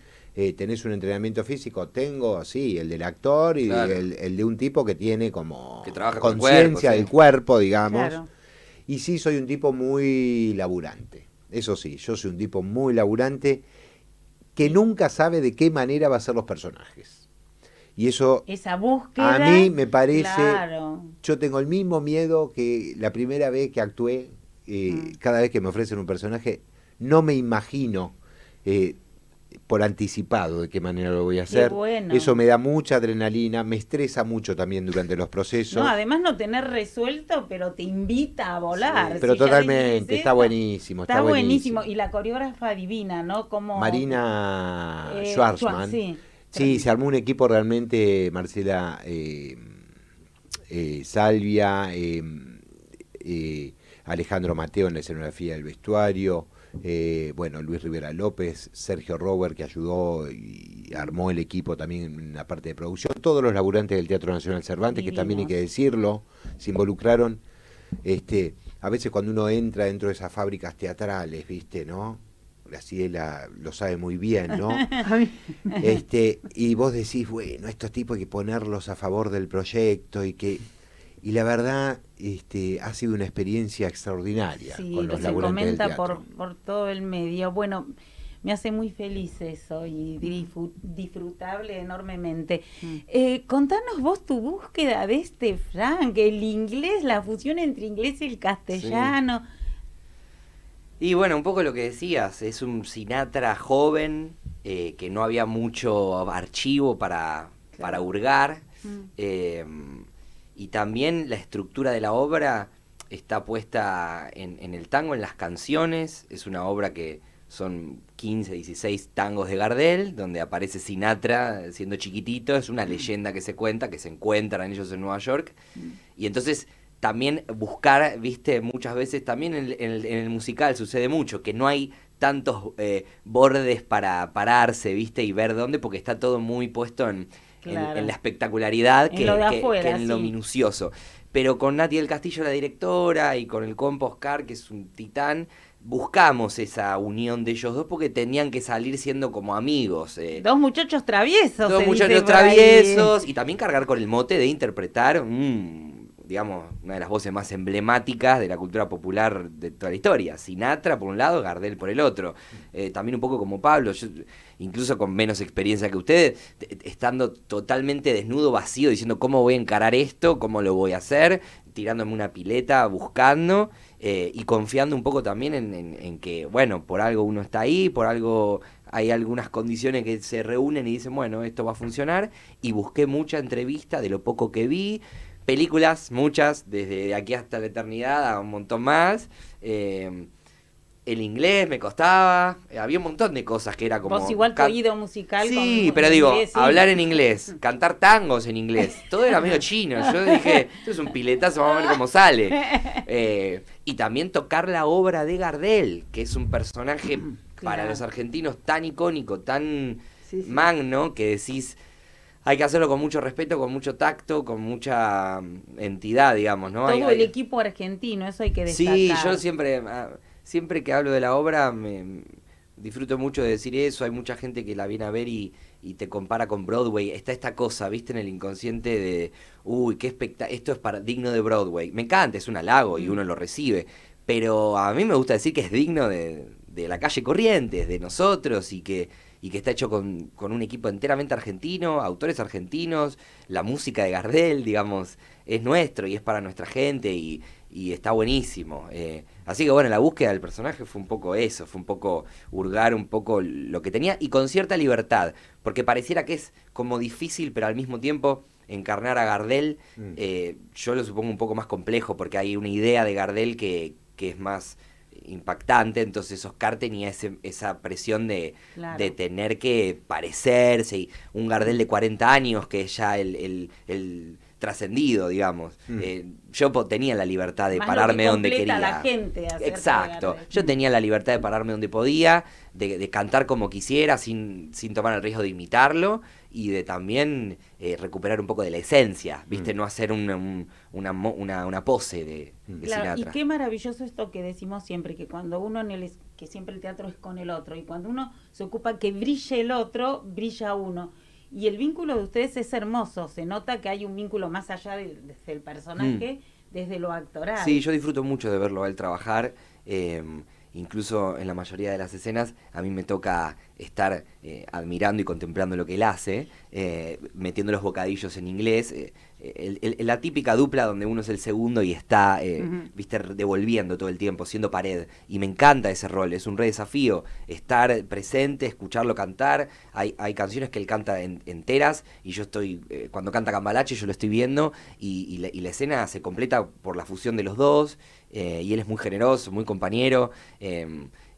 ¿Tenés un entrenamiento físico? Tengo, sí, el del actor y Claro. el de un tipo que tiene como Que trabaja con el conciencia cuerpo, sí. del cuerpo, digamos. Claro. Y sí, soy un tipo muy laburante. Eso sí, yo soy un tipo muy laburante que nunca sabe de qué manera va a ser los personajes. Y eso Esa búsqueda. a mí me parece... Claro. Yo tengo el mismo miedo que la primera vez que actué. Cada vez que me ofrecen un personaje, no me imagino por anticipado de qué manera lo voy a hacer. bueno. Eso me da mucha adrenalina, me estresa mucho también durante los procesos. No, además no tener resuelto, pero te invita a volar. Sí, pero Si ya totalmente, dijiste está esto, buenísimo, Está buenísimo. Y la coreógrafa divina, ¿no? Como Marina Schwartzman, Schwarzman. sí. Sí, se armó un equipo realmente, Marcela Salvia, Alejandro Mateo en la escenografía del vestuario, bueno, Luis Rivera López, Sergio Robert, que ayudó y armó el equipo también en la parte de producción, todos los laburantes del Teatro Nacional Cervantes, que también hay que decirlo, se involucraron. A veces cuando uno entra dentro de esas fábricas teatrales, ¿viste, no? Graciela lo sabe muy bien, ¿no? Y vos decís, bueno, estos tipos hay que ponerlos a favor del proyecto y la verdad ha sido una experiencia extraordinaria Sí, con los se laburantes del comenta teatro. por todo el medio. Bueno, me hace muy feliz eso y disfrutable enormemente. Contanos vos tu búsqueda de este Frank, el inglés, la fusión entre inglés y el castellano. Y bueno, un poco lo que decías, es un Sinatra joven, que no había mucho archivo para hurgar, y también la estructura de la obra está puesta en el tango, en las canciones. Es una obra que son 15, 16 tangos de Gardel, donde aparece Sinatra siendo chiquitito. Es una leyenda que se cuenta, que se encuentran ellos en Nueva York, y entonces también buscar, viste, muchas veces también en el musical sucede mucho, que no hay tantos bordes para pararse, viste, y ver dónde, porque está todo muy puesto en la espectacularidad En lo de afuera, que en lo sí. minucioso. Pero con Nati del Castillo, la directora, y con el compa Oscar, que es un titán, buscamos esa unión de ellos dos porque tenían que salir siendo como amigos. Dos muchachos traviesos. Dos se muchachos dice por ahí. traviesos, y también cargar con el mote de interpretar digamos, una de las voces más emblemáticas de la cultura popular de toda la historia. Sinatra por un lado, Gardel por el otro. También un poco como Pablo, yo, incluso con menos experiencia que ustedes, estando totalmente desnudo, vacío, diciendo cómo voy a encarar esto, cómo lo voy a hacer, tirándome una pileta, buscando, y confiando un poco también en que, bueno, por algo uno está ahí, por algo hay algunas condiciones que se reúnen y dicen, bueno, esto va a funcionar. Y busqué mucha entrevista de lo poco que vi, películas, muchas, desde aquí hasta la eternidad, a un montón más. El inglés me costaba, había un montón de cosas que era como... Vos igual tu oído musical. Sí, con pero digo, inglés, sí. hablar en inglés, cantar tangos en inglés, todo era medio chino. Yo dije, esto es un piletazo, vamos a ver cómo sale. Y también tocar la obra de Gardel, que es un personaje para los argentinos tan icónico, tan magno, que decís... Hay que hacerlo con mucho respeto, con mucho tacto, con mucha entidad, digamos, ¿no? Todo el equipo argentino, eso hay que destacar. Sí, yo siempre que hablo de la obra me disfruto mucho de decir eso. Hay mucha gente que la viene a ver y te compara con Broadway. Está esta cosa, ¿viste? En el inconsciente de, uy, qué esto es digno de Broadway. Me encanta, es un halago y uno lo recibe. Pero a mí me gusta decir que es digno de la calle Corrientes, de nosotros, y que está hecho con un equipo enteramente argentino, autores argentinos, la música de Gardel, digamos, es nuestro y es para nuestra gente y está buenísimo. Así que bueno, la búsqueda del personaje fue un poco eso, fue un poco hurgar un poco lo que tenía y con cierta libertad, porque pareciera que es como difícil, pero al mismo tiempo encarnar a Gardel, yo lo supongo un poco más complejo, porque hay una idea de Gardel que es más impactante. Entonces Oscar tenía esa presión de tener que parecerse, y un Gardel de 40 años que es ya el trascendido, digamos. Yo tenía la libertad de Más pararme lo que donde completa quería. la gente acerca de Exacto. arte. Yo tenía la libertad de pararme donde podía, de cantar como quisiera, sin tomar el riesgo de imitarlo, y de también recuperar un poco de la esencia, ¿viste? No hacer una pose de Claro, y Sinatra. qué maravilloso esto que decimos siempre, que cuando uno que siempre el teatro es con el otro, y cuando uno se ocupa que brille el otro, brilla uno. Y el vínculo de ustedes es hermoso, se nota que hay un vínculo más allá desde el personaje, desde lo actoral. Sí, yo disfruto mucho de verlo a él trabajar. Incluso en la mayoría de las escenas a mí me toca estar admirando y contemplando lo que él hace, metiendo los bocadillos en inglés, la típica dupla donde uno es el segundo y está viste, devolviendo todo el tiempo, siendo pared. Y me encanta ese rol, es un re desafío, estar presente, escucharlo cantar. Hay canciones que él canta enteras y yo estoy, cuando canta Cambalache yo lo estoy viendo y la escena se completa por la fusión de los dos. Y él es muy generoso, muy compañero,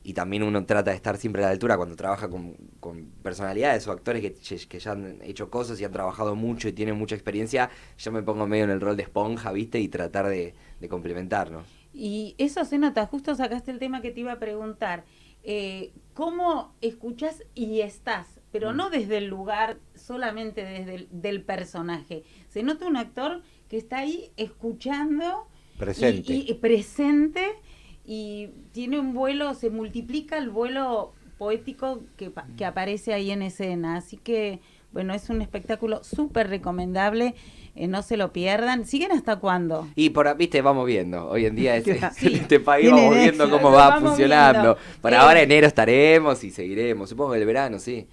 y también uno trata de estar siempre a la altura cuando trabaja con personalidades o actores que ya han hecho cosas y han trabajado mucho y tienen mucha experiencia. Yo me pongo medio en el rol de esponja, ¿viste? Y tratar de complementarnos. Y eso se nota, justo sacaste el tema que te iba a preguntar. ¿Cómo escuchás y estás? Pero no desde el lugar, solamente desde del personaje. Se nota un actor que está ahí escuchando... Presente. Y presente, y tiene un vuelo, se multiplica el vuelo poético que aparece ahí en escena. Así que, bueno, es un espectáculo súper recomendable, no se lo pierdan. ¿Siguen hasta cuándo? Y viste, vamos viendo. Hoy en día Sí. este país Tienen vamos viendo éxito, cómo lo va vamos funcionando. viendo. Para ahora enero estaremos y seguiremos. Supongo que el verano, sí.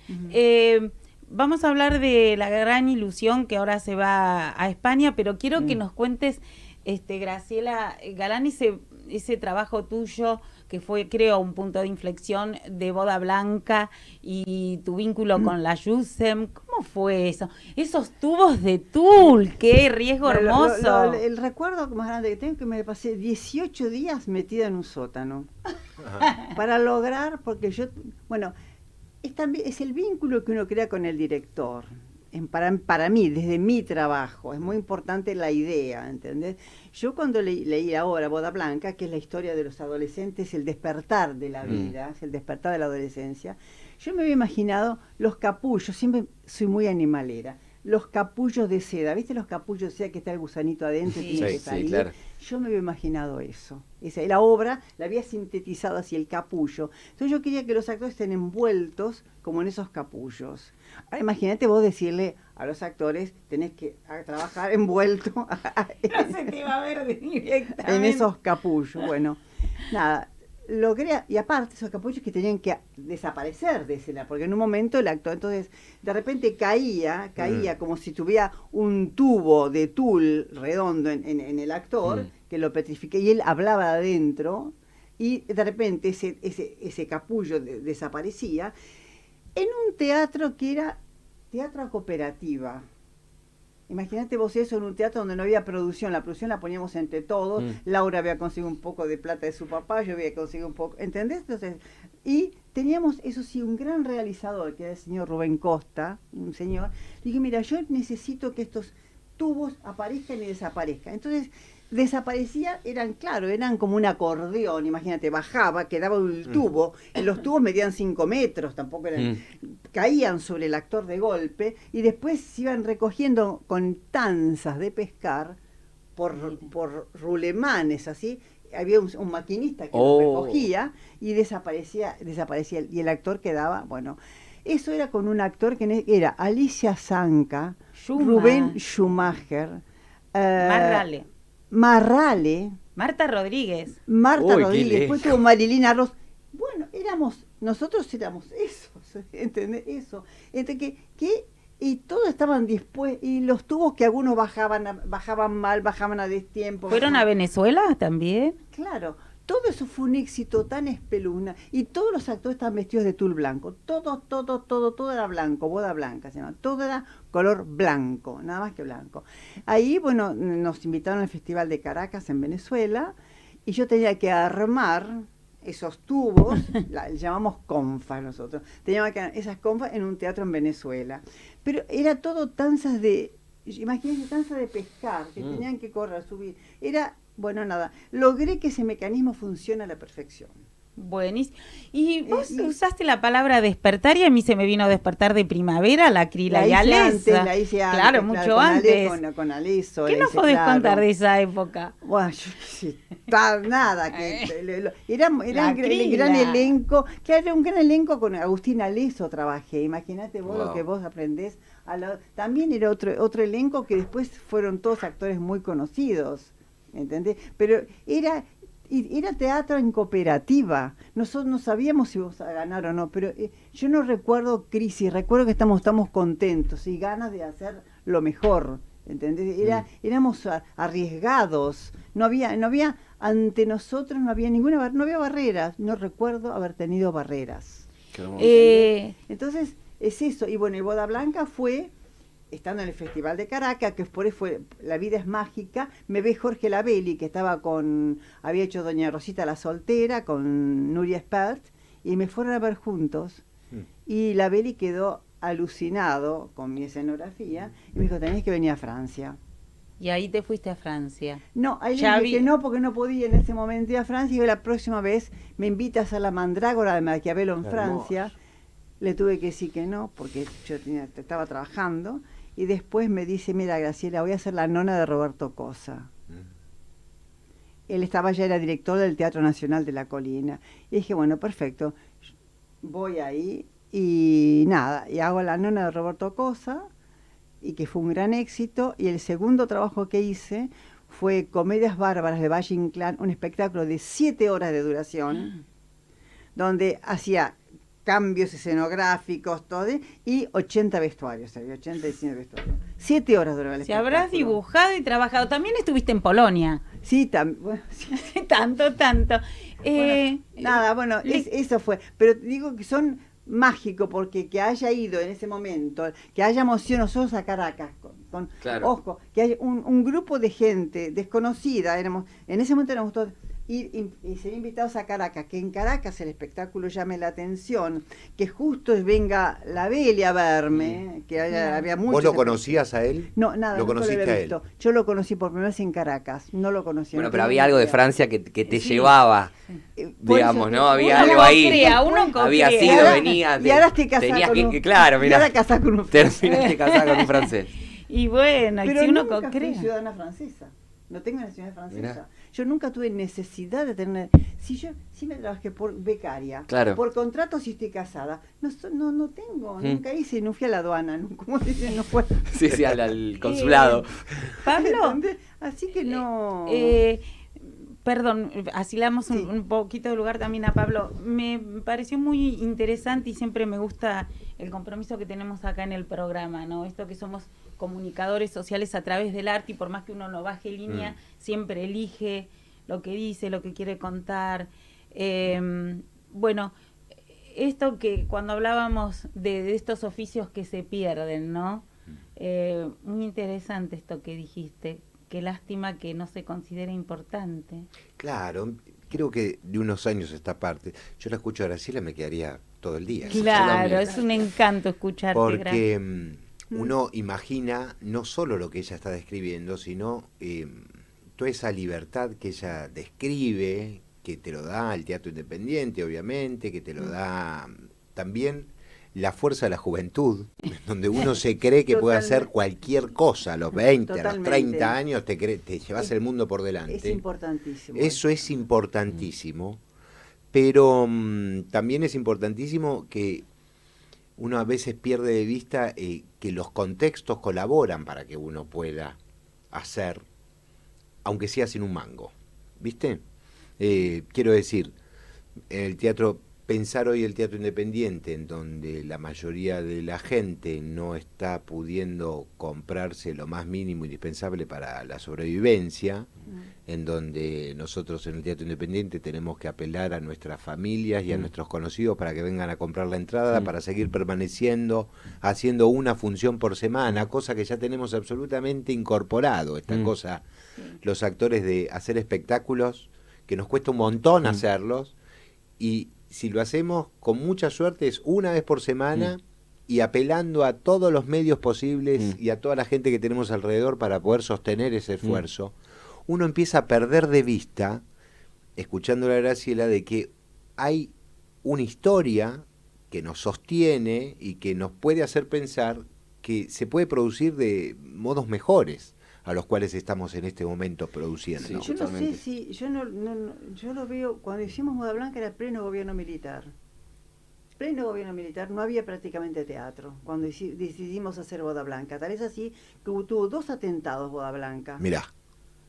Vamos a hablar de La Gran Ilusión, que ahora se va a España, pero quiero que nos cuentes, Graciela Galán, ese trabajo tuyo que fue, creo, un punto de inflexión de Boda Blanca y tu vínculo con la Yusem. ¿Cómo fue eso? Esos tubos de tul, qué riesgo hermoso. El recuerdo más grande que tengo es que me pasé 18 días metida en un sótano para lograr, porque yo, bueno, es el vínculo que uno crea con el director. Para mí, desde mi trabajo, es muy importante la idea, ¿entendés? Yo cuando leí ahora Boda Blanca, que es la historia de los adolescentes, el despertar de la vida, es el despertar de la adolescencia, yo me había imaginado los capullos, siempre soy muy animalera, los capullos de seda, ¿viste los capullos de seda que está el gusanito adentro y tiene que salir? claro. Yo me había imaginado eso. La obra la había sintetizado hacia el capullo. Entonces yo quería que los actores estén envueltos como en esos capullos. Ahora imagínate vos decirle a los actores, tenés que trabajar envuelto No se te va a ver directamente. en esos capullos. Bueno, nada, logré, y aparte esos capullos que tenían que desaparecer de escena, porque en un momento el actor, entonces, de repente caía como si tuviera un tubo de tul redondo en el actor, que lo petrifiqué, y él hablaba de adentro, y de repente ese capullo desaparecía, en un teatro que era teatro cooperativa. Imagínate vos eso en un teatro donde no había producción, la producción la poníamos entre todos, Laura había conseguido un poco de plata de su papá, yo había conseguido un poco, ¿entendés? Entonces, y teníamos, eso sí, un gran realizador, que era el señor Rubén Costa, un señor, dije, mira, yo necesito que estos tubos aparezcan y desaparezcan. Entonces, desaparecía, eran como un acordeón, imagínate, bajaba, quedaba el tubo, los tubos medían 5 metros, tampoco eran, caían sobre el actor de golpe, y después se iban recogiendo con tanzas de pescar por rulemanes, así, había un maquinista que lo recogía, y desaparecía, y el actor quedaba, bueno, eso era con un actor que era Alicia Zanca, Rubén Schumacher, Marrale, Marta Rodríguez. Después tuvo Marilina Ross. Bueno, nosotros éramos esos, ¿entendés? Eso. Entonces, y todos estaban dispuestos, y los tubos que algunos bajaban mal, bajaban a destiempo. ¿Fueron a Venezuela también? Claro, todo eso fue un éxito tan espeluznante, y todos los actores estaban vestidos de tul blanco, todo era blanco, Boda Blanca se llama, todo era color blanco, nada más que blanco. Ahí, bueno, nos invitaron al Festival de Caracas en Venezuela, y yo tenía que armar esos tubos, llamamos confas nosotros, teníamos que armar esas confas en un teatro en Venezuela, pero era todo tanzas de imagínense, danza de pescar, que tenían que correr, subir. Era, bueno, nada, logré que ese mecanismo funcione a la perfección. Buenísimo. Y vos usaste la palabra despertar y a mí se me vino despertar de primavera, la Crila y Alesa. La hice antes, claro, mucho antes. Con Aleso. ¿Qué nos podés contar de esa época? Bueno, yo qué sé, nada. Era un gran elenco. Claro, era un gran elenco con Agustín Aleso trabajé. Imagínate vos lo que vos aprendés. También era otro elenco que después fueron todos actores muy conocidos. ¿Entendés? Pero era teatro en cooperativa. Nosotros no sabíamos si íbamos a ganar o no, pero yo no recuerdo crisis, recuerdo que estamos contentos y ganas de hacer lo mejor, ¿entendés? Éramos arriesgados, no había ante nosotros, no había barreras, no recuerdo haber tenido barreras. Entonces, es eso, y bueno, y Boda Blanca fue estando en el Festival de Caracas, que después fue La vida es mágica, me ve Jorge Labelli, que había hecho Doña Rosita la soltera con Nuria Espert, y me fueron a ver juntos, y Labelli quedó alucinado con mi escenografía, y me dijo, tenés que venir a Francia. Y ahí te fuiste a Francia. No, ahí le dije que no, porque no podía en ese momento ir a Francia, y la próxima vez me invita a hacer La Mandrágora de Maquiavelo en Francia. Le tuve que decir que no, porque yo estaba trabajando. Y después me dice, mira, Graciela, voy a hacer La nona de Roberto Cosa. Él ya era director del Teatro Nacional de la Colina. Y dije, bueno, perfecto, voy ahí y nada, y hago La nona de Roberto Cosa, y que fue un gran éxito. Y el segundo trabajo que hice fue Comedias Bárbaras de Valle Inclán, un espectáculo de 7 horas de duración, donde hacía cambios escenográficos, todo, y 80 vestuarios, 85 vestuarios. 7 horas duraba el espectáculo. Se habrás dibujado y trabajado. También estuviste en Polonia. Sí, bueno, sí. tanto. Eso fue. Pero digo que son mágicos, porque que haya ido en ese momento, que hayamos ido nosotros a Caracas, claro. Ojo, que haya un grupo de gente desconocida, en ese momento éramos todos, y ser invitados a Caracas, que en Caracas el espectáculo llame la atención, que justo venga Labelli a verme, que había muchos. ¿Vos lo conocías a él? No, nada, ¿Lo conociste lo había a él? visto. Yo lo conocí por primera vez en Caracas, no lo conocía. Bueno, pero había algo de Francia que te llevaba, digamos, ¿no? uno Había algo ahí. Había sido, venía. Y ahora estoy casada claro, mira. Y ahora casada con un francés. Terminaste casada con un francés. Y bueno, pero si uno nunca fui crea. ciudadana francesa. No tengo nacionalidad francesa. Mirá. Yo nunca tuve necesidad de tener. Si yo sí me trabajé por becaria, Claro. por contrato si estoy casada. No tengo, nunca hice, no fui a la aduana, como dicen, no fue. Sí, al consulado. Pablo, ¿Entendés? Así que no. Perdón, así le damos Sí. un poquito de lugar también a Pablo. Me pareció muy interesante y siempre me gusta el compromiso que tenemos acá en el programa, ¿no? Esto que somos comunicadores sociales a través del arte, y por más que uno no baje línea, siempre elige lo que dice, lo que quiere contar. Bueno, esto que cuando hablábamos de estos oficios que se pierden, ¿no? Muy interesante esto que dijiste. Qué lástima que no se considere importante. Claro, creo que de unos años esta parte. Yo la escucho a Graciela, me quedaría todo el día. Claro, es un encanto escucharte. Porque uno imagina no solo lo que ella está describiendo, sino toda esa libertad que ella describe, que te lo da el teatro independiente, obviamente, que te lo da también la fuerza de la juventud, donde uno se cree que puede hacer cualquier cosa a los 20, a los 30 años, te llevas el mundo por delante. Es importantísimo. Eso es importantísimo, pero también es importantísimo que uno a veces pierde de vista que los contextos colaboran para que uno pueda hacer, aunque sea sin un mango, ¿viste? Quiero decir, en el teatro, pensar hoy el teatro independiente, en donde la mayoría de la gente no está pudiendo comprarse lo más mínimo indispensable para la sobrevivencia, en donde nosotros en el teatro independiente tenemos que apelar a nuestras familias y a nuestros conocidos para que vengan a comprar la entrada, para seguir permaneciendo, haciendo una función por semana, cosa que ya tenemos absolutamente incorporado, esta cosa, los actores, de hacer espectáculos, que nos cuesta un montón hacerlos, y si lo hacemos con mucha suerte es una vez por semana, y apelando a todos los medios posibles y a toda la gente que tenemos alrededor para poder sostener ese esfuerzo, uno empieza a perder de vista, escuchando a Graciela, de que hay una historia que nos sostiene y que nos puede hacer pensar que se puede producir de modos mejores a los cuales estamos en este momento produciendo. Sí, Yo no totalmente. sé si, yo yo lo veo, cuando hicimos Boda Blanca era pleno gobierno militar. Pleno gobierno militar, no había prácticamente teatro cuando decidimos hacer Boda Blanca. Tal es así que tuvo 2 atentados Boda Blanca. Mirá.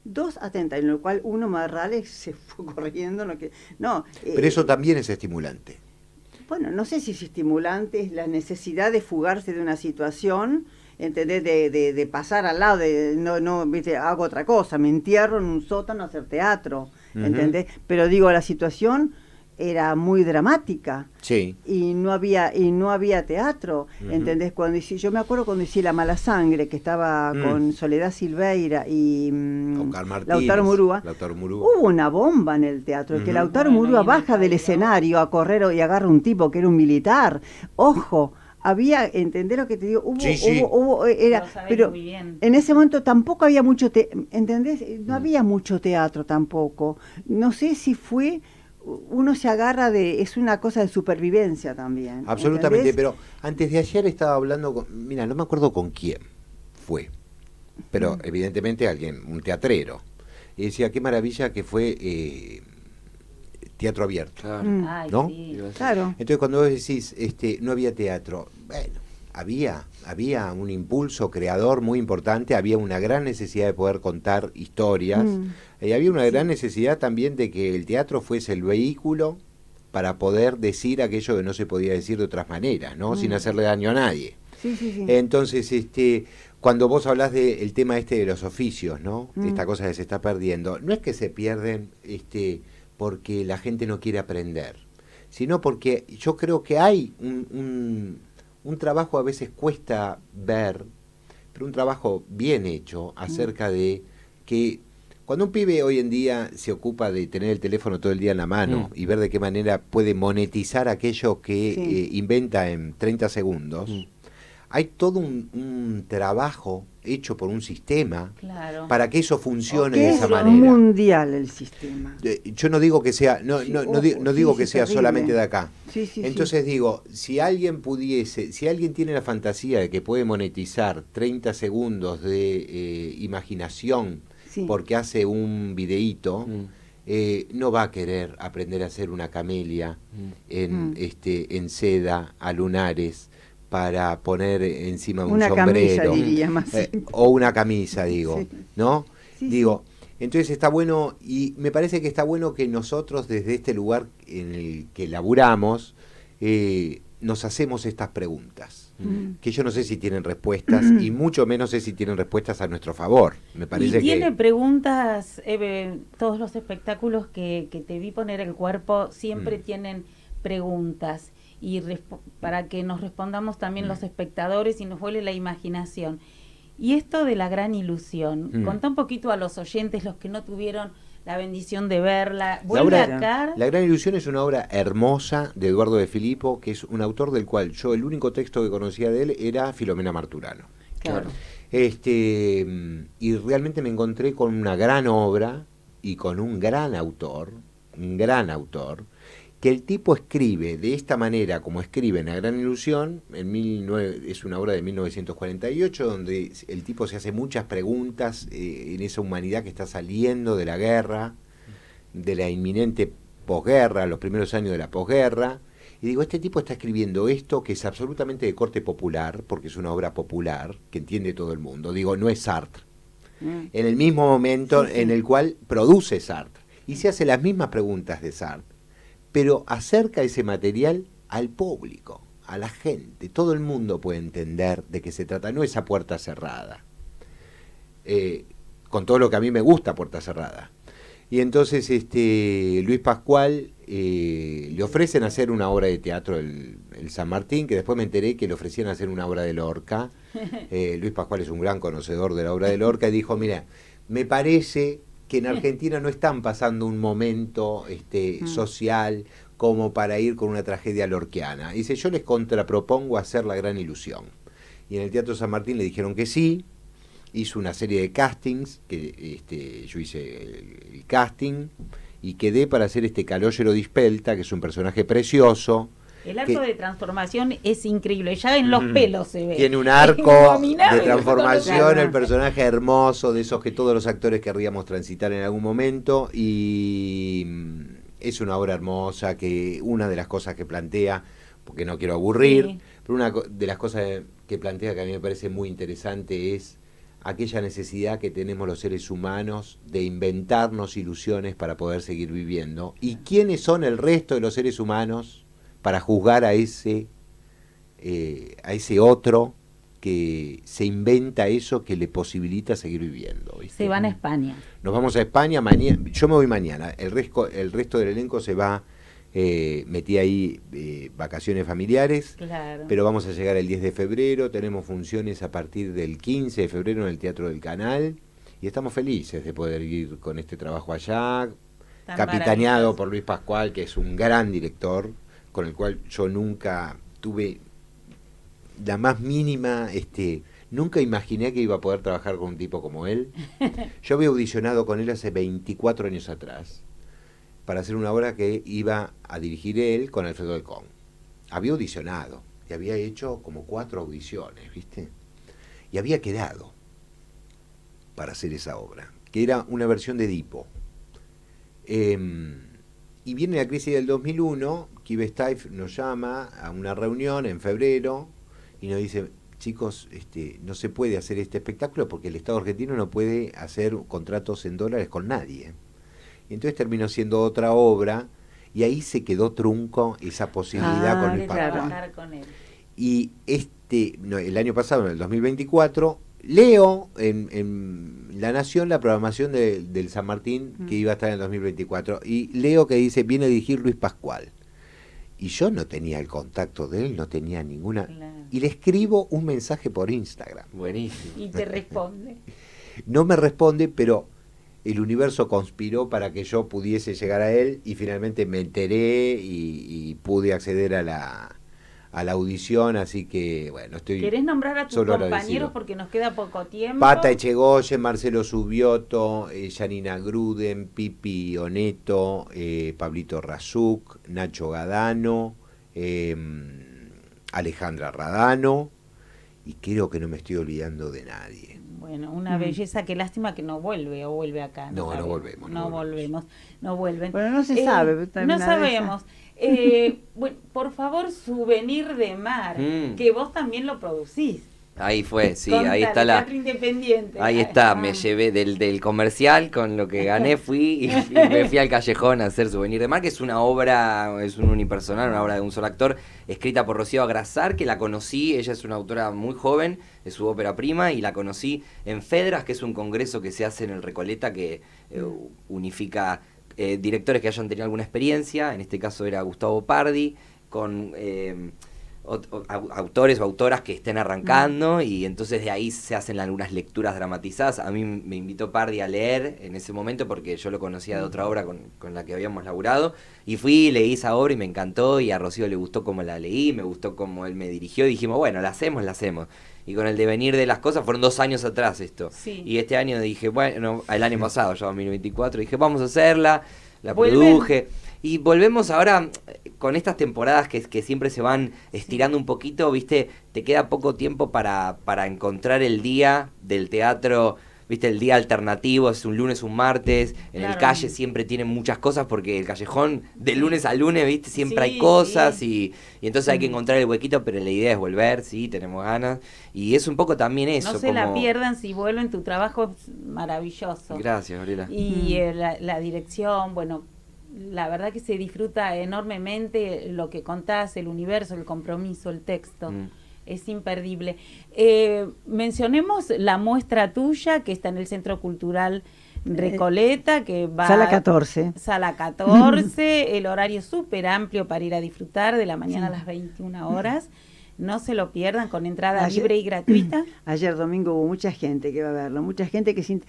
2 atentados, en lo cual uno Marrales se fue corriendo. Pero eso también es estimulante. Bueno, no sé si es estimulante, es la necesidad de fugarse de una situación, ¿entendés? De pasar al lado, ¿viste? Hago otra cosa, me entierro en un sótano a hacer teatro, ¿entendés? Pero digo, la situación era muy dramática. Sí. Y no había teatro, ¿entendés? Yo me acuerdo cuando hice La Mala Sangre, que estaba con Soledad Silveira y Oscar Martínez, Lautaro Murúa. Hubo una bomba en el teatro, que Lautaro Murúa baja del escenario a correr y agarra un tipo que era un militar. Ojo, había, ¿entendés lo que te digo? Pero muy bien. en ese momento tampoco había mucho, ¿entendés? No había mucho teatro tampoco. No sé si fue... Uno se agarra es una cosa de supervivencia también. Absolutamente, ¿entendés? pero antes de ayer estaba hablando mira, no me acuerdo con quién fue, pero evidentemente alguien, un teatrero, y decía qué maravilla que fue teatro abierto. Claro. Ay, ¿no? sí. Claro. Entonces cuando vos decís no había teatro, bueno, había un impulso creador muy importante, había una gran necesidad de poder contar historias, y había una gran necesidad también de que el teatro fuese el vehículo para poder decir aquello que no se podía decir de otras maneras, ¿no? Sin hacerle daño a nadie. Sí. Entonces, cuando vos hablás del tema de los oficios, ¿no? Esta cosa que se está perdiendo, no es que se pierden porque la gente no quiere aprender, sino porque yo creo que hay un trabajo, a veces cuesta ver, pero un trabajo bien hecho acerca de que cuando un pibe hoy en día se ocupa de tener el teléfono todo el día en la mano y ver de qué manera puede monetizar aquello que inventa en 30 segundos, hay todo un trabajo hecho por un sistema para que eso funcione de esa manera. Es mundial el sistema. Yo no digo que sea, no digo que sea terrible. solamente de acá. Entonces Sí. digo, si alguien tiene la fantasía de que puede monetizar 30 segundos de imaginación porque hace un videíto, no va a querer aprender a hacer una camelia en seda a lunares para poner encima de un una sombrero. Camisa, diría más. O una camisa, digo, Sí. ¿no? Sí, Digo, entonces está bueno, y me parece que está bueno que nosotros desde este lugar en el que laburamos, nos hacemos estas preguntas, que yo no sé si tienen respuestas, y mucho menos sé si tienen respuestas a nuestro favor. Me parece y tiene que... preguntas, Eve, todos los espectáculos que te vi poner el cuerpo siempre tienen preguntas y para que nos respondamos también los espectadores y nos vuele la imaginación. Y esto de la gran ilusión, contá un poquito a los oyentes, los que no tuvieron la bendición de verla. ¿Vuelve acá? La Gran Ilusión es una obra hermosa de Eduardo de Filippo, que es un autor del cual yo el único texto que conocía de él era Filomena Marturano. Claro. Y realmente me encontré con una gran obra y con un gran autor, que el tipo escribe de esta manera como escribe en La Gran Ilusión, es una obra de 1948, donde el tipo se hace muchas preguntas en esa humanidad que está saliendo de la guerra, de la inminente posguerra, los primeros años de la posguerra, y digo, este tipo está escribiendo esto que es absolutamente de corte popular, porque es una obra popular, que entiende todo el mundo, digo, no es Sartre, en el mismo momento en el cual produce Sartre, y se hace las mismas preguntas de Sartre, pero acerca ese material al público, a la gente. Todo el mundo puede entender de qué se trata, no esa puerta cerrada. Con todo lo que a mí me gusta puerta cerrada. Y entonces Luis Pascual le ofrecen hacer una obra de teatro el San Martín, que después me enteré que le ofrecían hacer una obra de Lorca. Luis Pascual es un gran conocedor de la obra de Lorca y dijo, mira, me parece que en Argentina no están pasando un momento social como para ir con una tragedia lorquiana. Dice, yo les contrapropongo hacer La Gran Ilusión. Y en el Teatro San Martín le dijeron que sí, hizo una serie de castings, que yo hice el casting, y quedé para hacer Calogero Dispelta, que es un personaje precioso. El arco de transformación es increíble, ya en los pelos se ve. Tiene un arco de Abominable. transformación, el personaje hermoso, de esos que todos los actores querríamos transitar en algún momento, y es una obra hermosa, que una de las cosas que plantea, porque no quiero aburrir, Sí. pero una de las cosas que plantea que a mí me parece muy interesante es aquella necesidad que tenemos los seres humanos de inventarnos ilusiones para poder seguir viviendo. ¿Y quiénes son el resto de los seres humanos para juzgar a ese otro que se inventa eso que le posibilita seguir viviendo? ¿Viste? Se van a España. Nos vamos a España mañana. Yo me voy mañana. El resto del elenco se va. Metí ahí vacaciones familiares. Claro. Pero vamos a llegar el 10 de febrero. Tenemos funciones a partir del 15 de febrero en el Teatro del Canal. Y estamos felices de poder ir con este trabajo allá. Tan Capitaneado maravilloso. por Luis Pascual, que es un gran director, con el cual yo nunca tuve la más mínima, nunca imaginé que iba a poder trabajar con un tipo como él. Yo había audicionado con él hace 24 años atrás para hacer una obra que iba a dirigir él con Alfredo Alcón. Había audicionado y había hecho como 4 audiciones, ¿viste? Y había quedado para hacer esa obra, que era una versión de Edipo. Y viene la crisis del 2001, Kibe Steiff nos llama a una reunión en febrero y nos dice, chicos, no se puede hacer este espectáculo porque el Estado argentino no puede hacer contratos en dólares con nadie. Y entonces terminó siendo otra obra y ahí se quedó trunco esa posibilidad con el claro. Pascual. Trabajar con él. Y el año pasado, en el 2024, leo en La Nación la programación del San Martín que iba a estar en el 2024 y leo que dice, viene a dirigir Luis Pascual. Y yo no tenía el contacto de él, no tenía ninguna... Claro. Y le escribo un mensaje por Instagram. Buenísimo. Y te responde. No me responde, pero el universo conspiró para que yo pudiese llegar a él y finalmente me enteré y pude acceder a la audición, así que bueno, estoy... ¿Querés nombrar a tus solo compañeros agradecido. porque nos queda poco tiempo? Pata Echegoyen, Marcelo Subioto, Janina Gruden, Pipi Oneto, Pablito Razuk, Nacho Gadano, Alejandra Radano, y creo que no me estoy olvidando de nadie. Bueno, una belleza, qué lástima que no vuelve o vuelve acá. No sabemos. volvemos, No volvemos, no vuelven. Bueno, no se sabe. Pero también No una de sabemos. Bueno, por favor, Souvenir de Mar, que vos también lo producís. Ahí fue, sí, Contale, ahí está la... Teatro Independiente. Ahí está, Ah. me llevé del comercial, con lo que gané fui y me fui al callejón a hacer Souvenir de Mar, que es una obra, es un unipersonal, una obra de un solo actor, escrita por Rocío Agrasar, que la conocí, ella es una autora muy joven, es su ópera prima, y la conocí en Fedras, que es un congreso que se hace en el Recoleta, que unifica directores que hayan tenido alguna experiencia, en este caso era Gustavo Pardi, con... autores o autoras que estén arrancando y entonces de ahí se hacen algunas lecturas dramatizadas. A mí me invitó Pardi a leer en ese momento porque yo lo conocía de otra obra con la que habíamos laburado y fui, leí esa obra y me encantó y a Rocío le gustó cómo la leí, me gustó cómo él me dirigió y dijimos, bueno, la hacemos. Y con el devenir de las cosas, fueron 2 años atrás esto. Sí. Y este año dije, bueno, el año pasado, ya 2024, dije, vamos a hacerla, la ¿Vuelven? produje. Y volvemos ahora con estas temporadas que siempre se van estirando un poquito, ¿viste? Te queda poco tiempo para encontrar el día del teatro, ¿viste? El día alternativo, es un lunes, un martes. En el Claro. calle siempre tienen muchas cosas porque el callejón de lunes a lunes, ¿viste? Siempre Sí, hay cosas sí. y entonces hay que encontrar el huequito, pero la idea es volver, sí, tenemos ganas. Y es un poco también eso. No se la como... pierdan si vuelven, tu trabajo es maravilloso. Gracias, Gabriela. Y la dirección, bueno, la verdad que se disfruta enormemente lo que contás, el universo, el compromiso, el texto. Es imperdible. Mencionemos la muestra tuya que está en el Centro Cultural Recoleta, que va... Sala 14. Sala 14, el horario súper amplio para ir a disfrutar de la mañana a las 21 horas. No se lo pierdan, con entrada Ayer- libre y gratuita. Ayer domingo hubo mucha gente que va a verlo, mucha gente que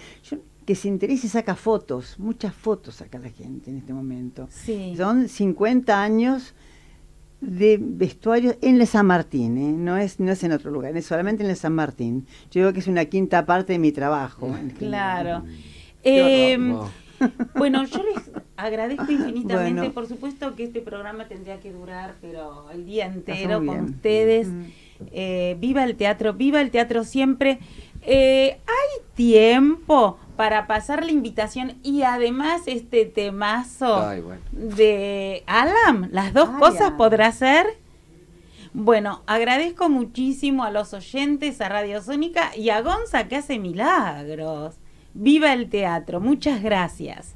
que se interesa y saca fotos, muchas fotos saca la gente en este momento. Sí. Son 50 años de vestuario en el San Martín, ¿eh? No es en otro lugar, es solamente en el San Martín. Yo digo que es una quinta parte de mi trabajo. en Claro. Qué Wow. Bueno, yo les agradezco infinitamente. Bueno. Por supuesto que este programa tendría que durar, pero el día entero Pasó muy con bien. ustedes. Viva el teatro siempre. Hay tiempo para pasar la invitación y además este temazo Ay, bueno. de Alam. ¿Las dos Ay, cosas Alam. podrá ser? Bueno, agradezco muchísimo a los oyentes, a Radio Sónica y a Gonza que hace milagros. Viva el teatro, muchas gracias.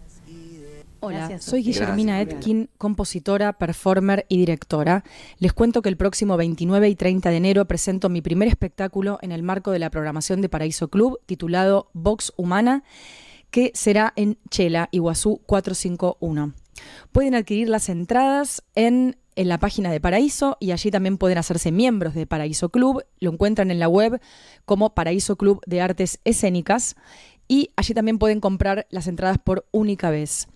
Hola, Gracias, soy Sofía. Guillermina Gracias. Etkin, compositora, performer y directora. Les cuento que el próximo 29 y 30 de enero presento mi primer espectáculo en el marco de la programación de Paraíso Club, titulado Vox Humana, que será en Chela, Iguazú 451. Pueden adquirir las entradas en la página de Paraíso y allí también pueden hacerse miembros de Paraíso Club. Lo encuentran en la web como Paraíso Club de Artes Escénicas y allí también pueden comprar las entradas por única vez.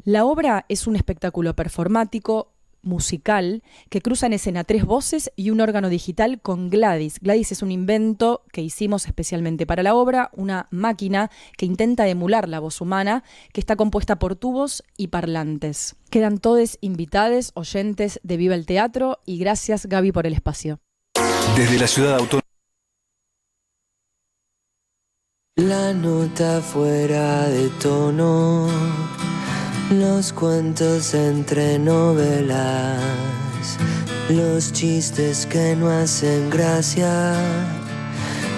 La obra es un espectáculo performático, musical, que cruza en escena 3 voces y un órgano digital con Gladys. Gladys es un invento que hicimos especialmente para la obra, una máquina que intenta emular la voz humana, que está compuesta por tubos y parlantes. Quedan todos invitados, oyentes de Viva el Teatro, y gracias, Gaby, por el espacio. Desde la ciudad autónoma. La nota fuera de tono, los cuentos entre novelas, los chistes que no hacen gracia,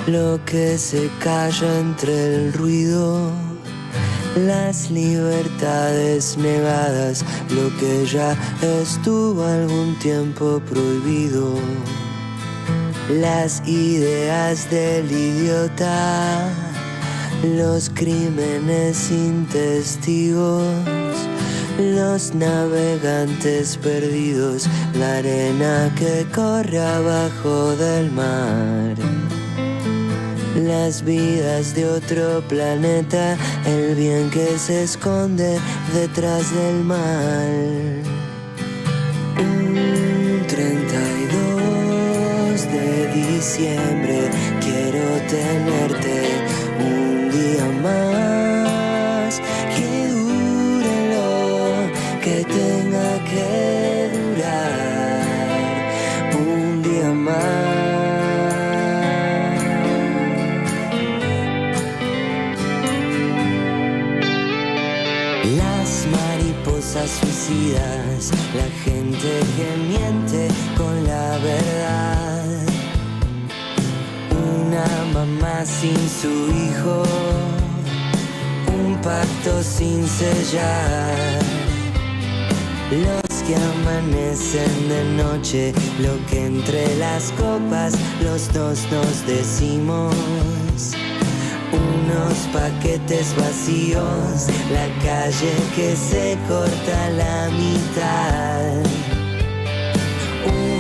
lo que se calla entre el ruido, las libertades negadas, lo que ya estuvo algún tiempo prohibido, las ideas del idiota, los crímenes sin testigos, los navegantes perdidos, la arena que corre abajo del mar, las vidas de otro planeta, el bien que se esconde detrás del mal. Un 32 de diciembre quiero tenerte un día más, que dure lo que tenga que durar, un día más. Las mariposas suicidas, la gente que miente con la verdad, una mamá sin su hijo, un pacto sin sellar, los que amanecen de noche, lo que entre las copas los dos nos decimos, unos paquetes vacíos, la calle que se corta a la mitad.